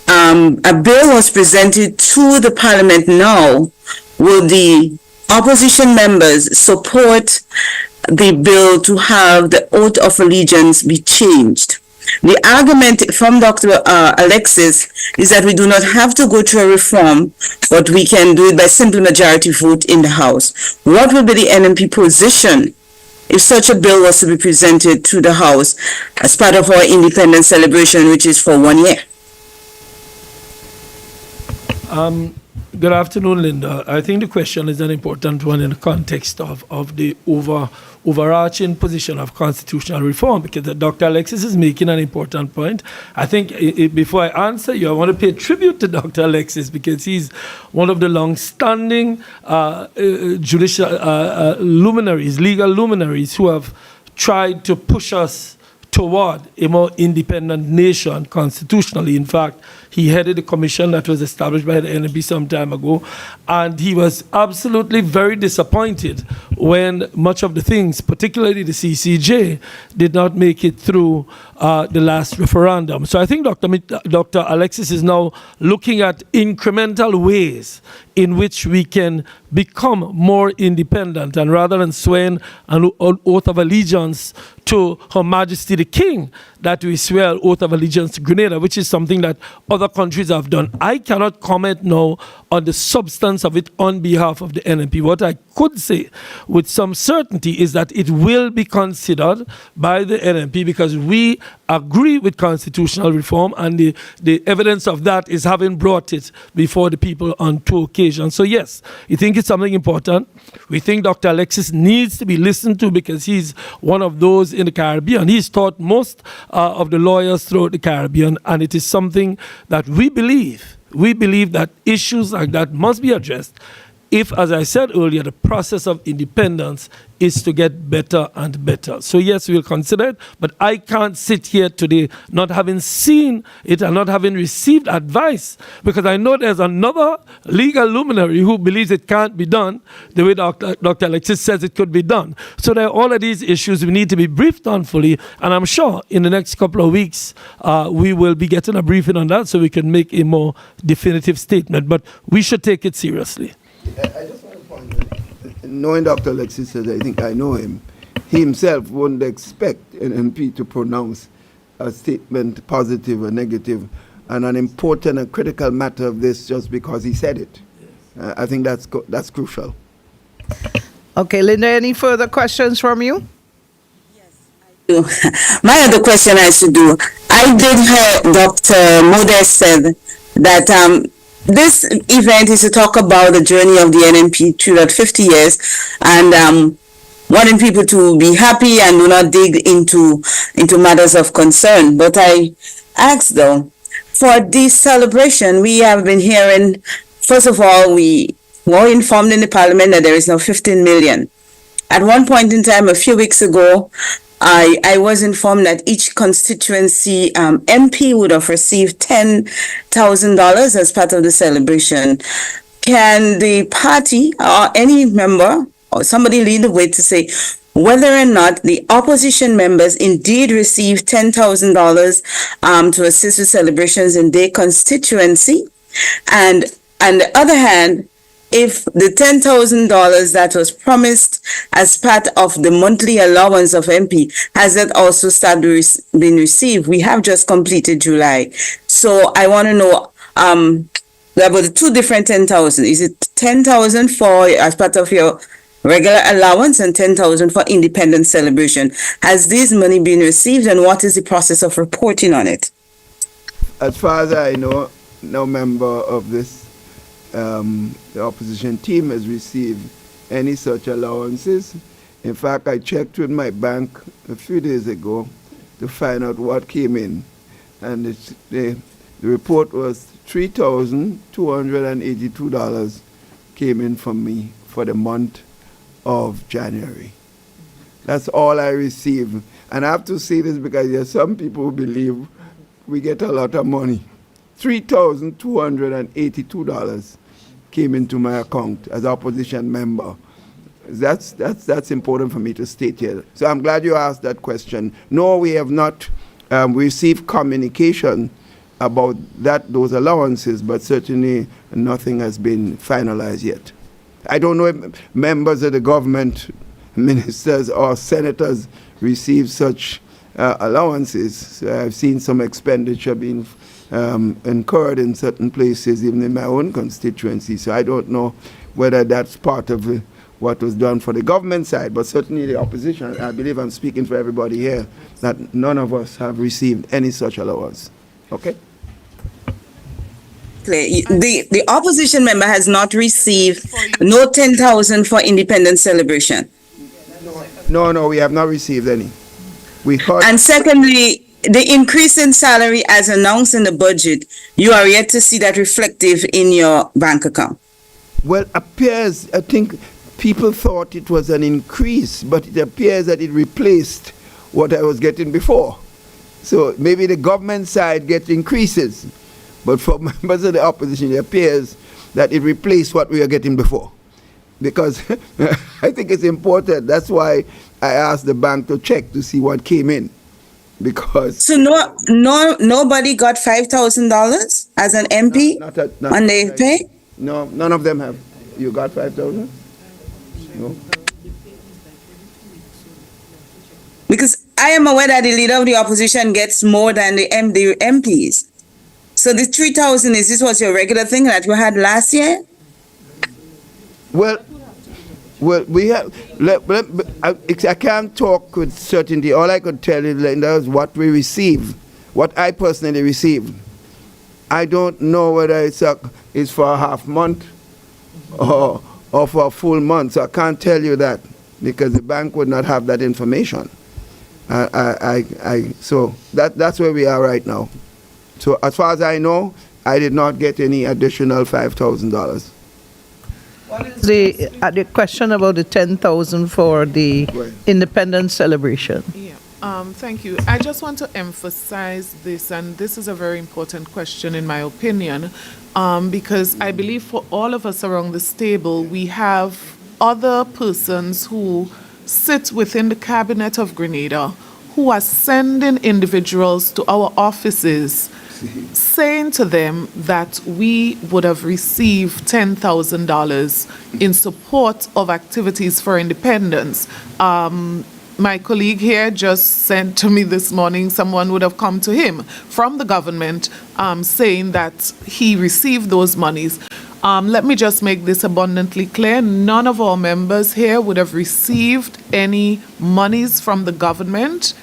a bill was presented to the Parliament now, will the opposition members support the bill to have the oath of allegiance be changed? The argument from Dr. Alexis is that we do not have to go through a reform, but we can do it by simple majority vote in the House. What will be the NMP position if such a bill was to be presented to the House as part of our independence celebration, which is for 1 year? Good afternoon, Linda. I think the question is an important one in the context of the overarching position of constitutional reform, because Dr. Alexis is making an important point. I think before I answer you, I want to pay tribute to Dr. Alexis, because he's one of the long-standing judicial luminaries, legal luminaries, who have tried to push us toward a more independent nation constitutionally. In fact, he headed a commission that was established by the NMP some time ago, and he was absolutely very disappointed when much of the things, particularly the CCJ, did not make it through the last referendum. So I think Dr. Alexis is now looking at incremental ways in which we can become more independent, and rather than swearing an oath of allegiance to Her Majesty the King, that we swear an oath of allegiance to Grenada, which is something that other countries have done. I cannot comment now on the substance of it on behalf of the NMP. What I could say with some certainty is that it will be considered by the NMP, because we agree with constitutional reform, and the evidence of that is having brought it before the people on 2 occasions. So yes, we think it's something important. We think Dr. Alexis needs to be listened to, because he's one of those in the Caribbean. He's taught most of the lawyers throughout the Caribbean, and it is something that we believe that issues like that must be addressed if, as I said earlier, the process of independence is to get better and better. So yes, we'll consider it, but I can't sit here today not having seen it and not having received advice, because I know there's another legal luminary who believes it can't be done the way Dr. Alexis says it could be done. So there are all of these issues we need to be briefed on fully, and I'm sure in the next couple of weeks we will be getting a briefing on that so we can make a more definitive statement, but we should take it seriously. I just want to point out, knowing Dr. Alexis, I think I know him, he himself wouldn't expect an MP to pronounce a statement, positive or negative, on an important and critical matter of this just because he said it. I think that's crucial. Okay, Linda, any further questions from you? My other question I should do, I did hear Dr. Modest said that this event is to talk about the journey of the NMP through that 50 years, and wanting people to be happy and do not dig into matters of concern. But I asked though, for this celebration, we have been hearing, first of all, we were informed in the Parliament that there is now 15 million. At one point in time, a few weeks ago, I was informed that each constituency MP would have received $10,000 as part of the celebration. Can the party or any member or somebody lead the way to say whether or not the opposition members indeed received $10,000 to assist with celebrations in their constituency? And on the other hand, if the $10,000 that was promised as part of the monthly allowance of MP, has that also started being received? We have just completed July. So I want to know about the two different 10,000. Is it 10,000 for as part of your regular allowance and 10,000 for independence celebration. Has this money been received, and what is the process of reporting on it? As far as I know, no member of this, the opposition team has received any such allowances. In fact, I checked with my bank a few days ago to find out what came in. And the report was $3,282 came in from me for the month of January. That's all I received. And I have to say this because there are some people who believe we get a lot of money. $3,282 came into my account as opposition member. That's important for me to state here. So I'm glad you asked that question. No, we have not received communication about those allowances, but certainly nothing has been finalized yet. I don't know if members of the government, ministers or senators receive such allowances. So I've seen some expenditure being incurred in certain places, even in my own constituency. So I don't know whether that's part of what was done for the government side, but certainly the opposition, I believe I'm speaking for everybody here, that none of us have received any such allowance. Okay? The opposition member has not received no 10,000 for independence celebration. No, we have not received any. And secondly, the increase in salary as announced in the budget, you are yet to see that reflective in your bank account. Well, appears, I think people thought it was an increase, but it appears that it replaced what I was getting before. So maybe the government side gets increases, but for members of the opposition, it appears that it replaced what we were getting before. Because I think it's important. That's why I asked the bank to check to see what came in. Because so nobody got $5,000 as an MP on their pay? No, none of them have. You got 5,000? No. Because I am aware that the leader of the opposition gets more than the MPs. So the 3,000, is this was your regular thing that you had last year? Well, we have. I can't talk with certainty. All I could tell you, Linda, is what we receive, what I personally received. I don't know whether it's for a half month or for a full month. So I can't tell you that because the bank would not have that information. So that's where we are right now. So as far as I know, I did not get any additional $5,000. What is the question about the 10,000 for the independence celebration? Yeah. Thank you. I just want to emphasize this, and this is a very important question in my opinion, because I believe for all of us around this table, we have other persons who sit within the cabinet of Grenada who are sending individuals to our offices saying to them that we would have received $10,000 in support of activities for independence. My colleague here just sent to me this morning, someone would have come to him from the government saying that he received those monies. Let me just make this abundantly clear. None of our members here would have received any monies from the government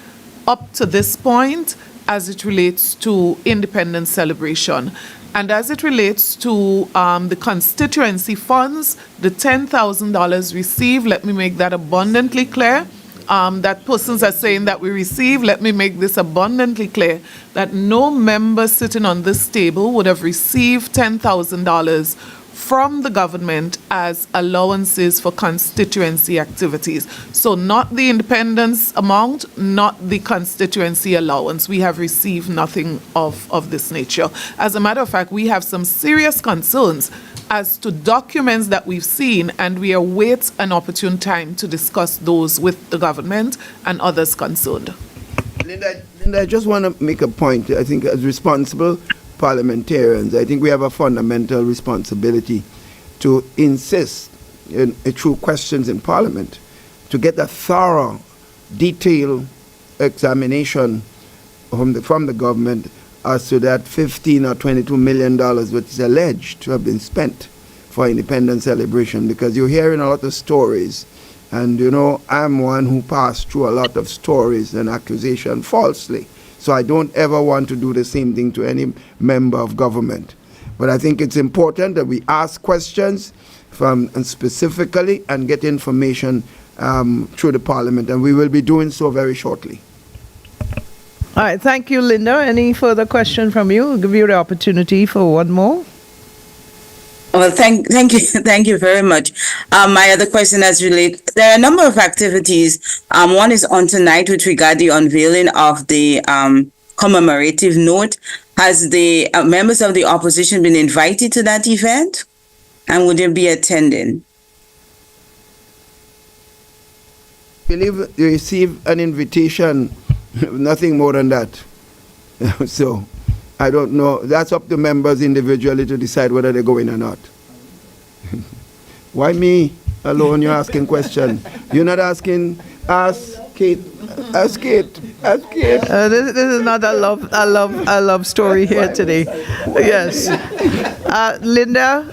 up to this point as it relates to independence celebration. And as it relates to the constituency funds, the $10,000 received, let me make that abundantly clear. That persons are saying that we receive, let me make this abundantly clear, that no member sitting on this table would have received $10,000 from the government as allowances for constituency activities. So not the independence amount, not the constituency allowance. We have received nothing of this nature. As a matter of fact, we have some serious concerns as to documents that we've seen, and we await an opportune time to discuss those with the government and others concerned. Linda, I just want to make a point. I think as responsible parliamentarians, I think we have a fundamental responsibility to insist through questions in Parliament to get a thorough, detailed examination from the government as to that $15 or $22 million which is alleged to have been spent for independence celebration, because you're hearing a lot of stories. And, you know, I'm one who passed through a lot of stories and accusation falsely. So I don't ever want to do the same thing to any member of government. But I think it's important that we ask questions and specifically and get information through the Parliament. And we will be doing so very shortly. All right, thank you, Linda. Any further question from you? We'll give you the opportunity for one more. Well, thank you very much. My other question is related. There are a number of activities. One is on tonight with regard to the unveiling of the commemorative note. Has the members of the opposition been invited to that event, and would they be attending? I believe you receive an invitation, nothing more than that. So I don't know. That's up to members individually to decide whether they're going or not. Why me alone? You're asking question. You're not asking. Ask Kate. Ask Kate. Ask Kate. This is not a love story here today. Yes, Linda.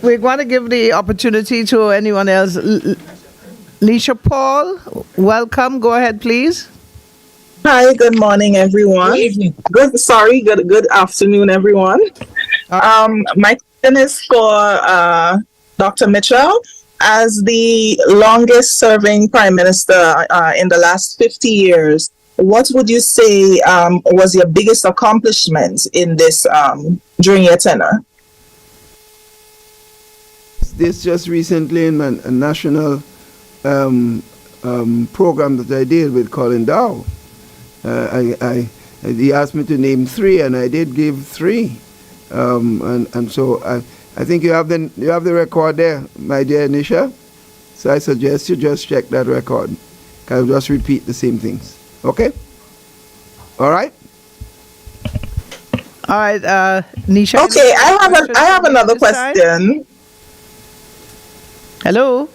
We're going to give the opportunity to anyone else. Leisha Paul, welcome. Go ahead, please. Hi, good morning, everyone. Good afternoon, everyone. My question is for Dr. Mitchell. As the longest serving Prime Minister in the last 50 years, what would you say was your biggest accomplishment in this during your tenure? This just recently in a national program that I did with Colin Dow. He asked me to name 3, and I did give 3. And so I think you have the record there, my dear Nisha. So I suggest you just check that record. I'll just repeat the same things. Okay? All right? All right, Nisha. Okay, I have another question. Hello.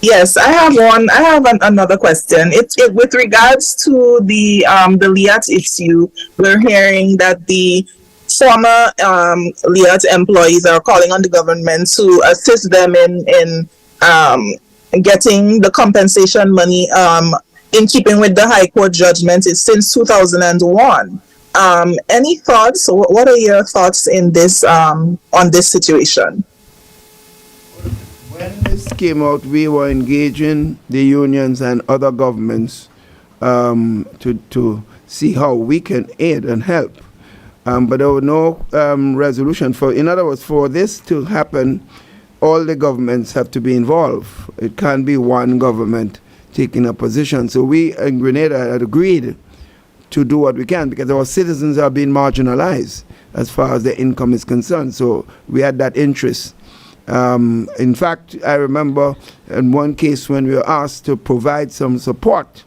Yes, I have another question. It's with regards to the Liat issue. We're hearing that the former Liat employees are calling on the government to assist them in getting the compensation money in keeping with the High Court judgment. It's since 2001. Any thoughts? What are your thoughts in this on this situation? When this came out, we were engaging the unions and other governments to see how we can aid and help. But there was no resolution. In other words, for this to happen, all the governments have to be involved. It can't be one government taking a position. So we in Grenada had agreed to do what we can, because our citizens are being marginalized as far as their income is concerned. So we had that interest. In fact, I remember in one case when we were asked to provide some support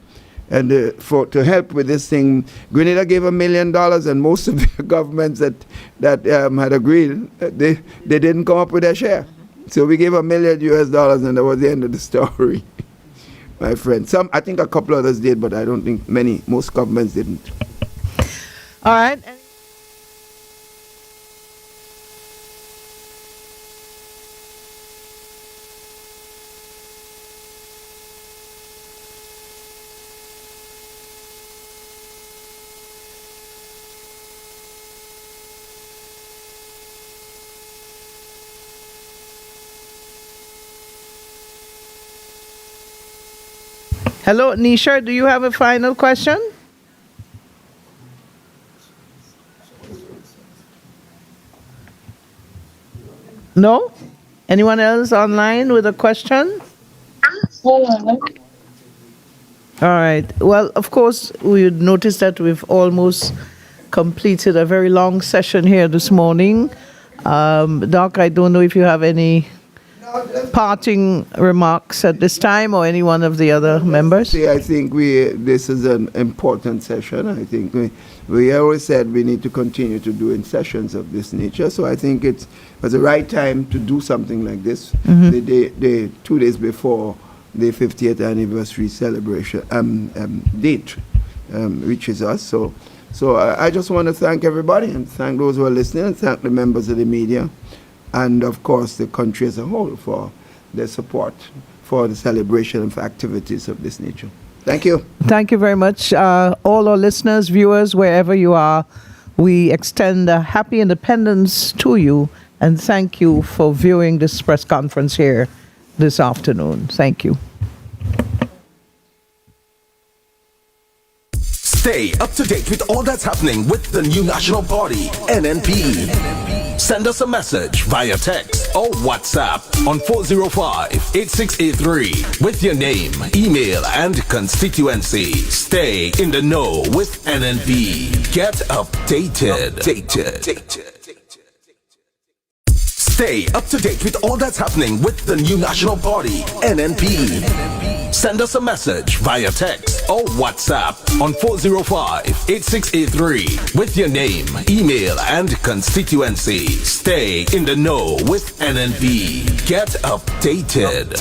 and to help with this thing, Grenada gave $1 million, and most of the governments that had agreed, they didn't come up with their share. So we gave $1 million, and that was the end of the story, my friend. I think a couple others did, but I don't think most governments didn't. All right. Hello, Nisha, do you have a final question? No? Anyone else online with a question? All right. Well, of course, we would notice that we've almost completed a very long session here this morning. Doc, I don't know if you have any parting remarks at this time, or any one of the other members? I think this is an important session. I think we always said we need to continue to do in sessions of this nature. So I think it was the right time to do something like this. The 2 days before the 50th anniversary celebration date reaches us. So So I just want to thank everybody and thank those who are listening and thank the members of the media and, of course, the country as a whole for their support for the celebration of activities of this nature. Thank you. Thank you very much. All our listeners, viewers, wherever you are, we extend a happy independence to you and thank you for viewing this press conference here this afternoon. Thank you. Stay up to date with all that's happening with the new National Party, NNP. Send us a message via text or WhatsApp on 405-8683 with your name, email, and constituency. Stay in the know with NNP. Get updated. Stay up to date with all that's happening with the new National Party, NNP. Send us a message via text or WhatsApp on 405-8683 with your name, email, and constituency. Stay in the know with NNP. Get updated.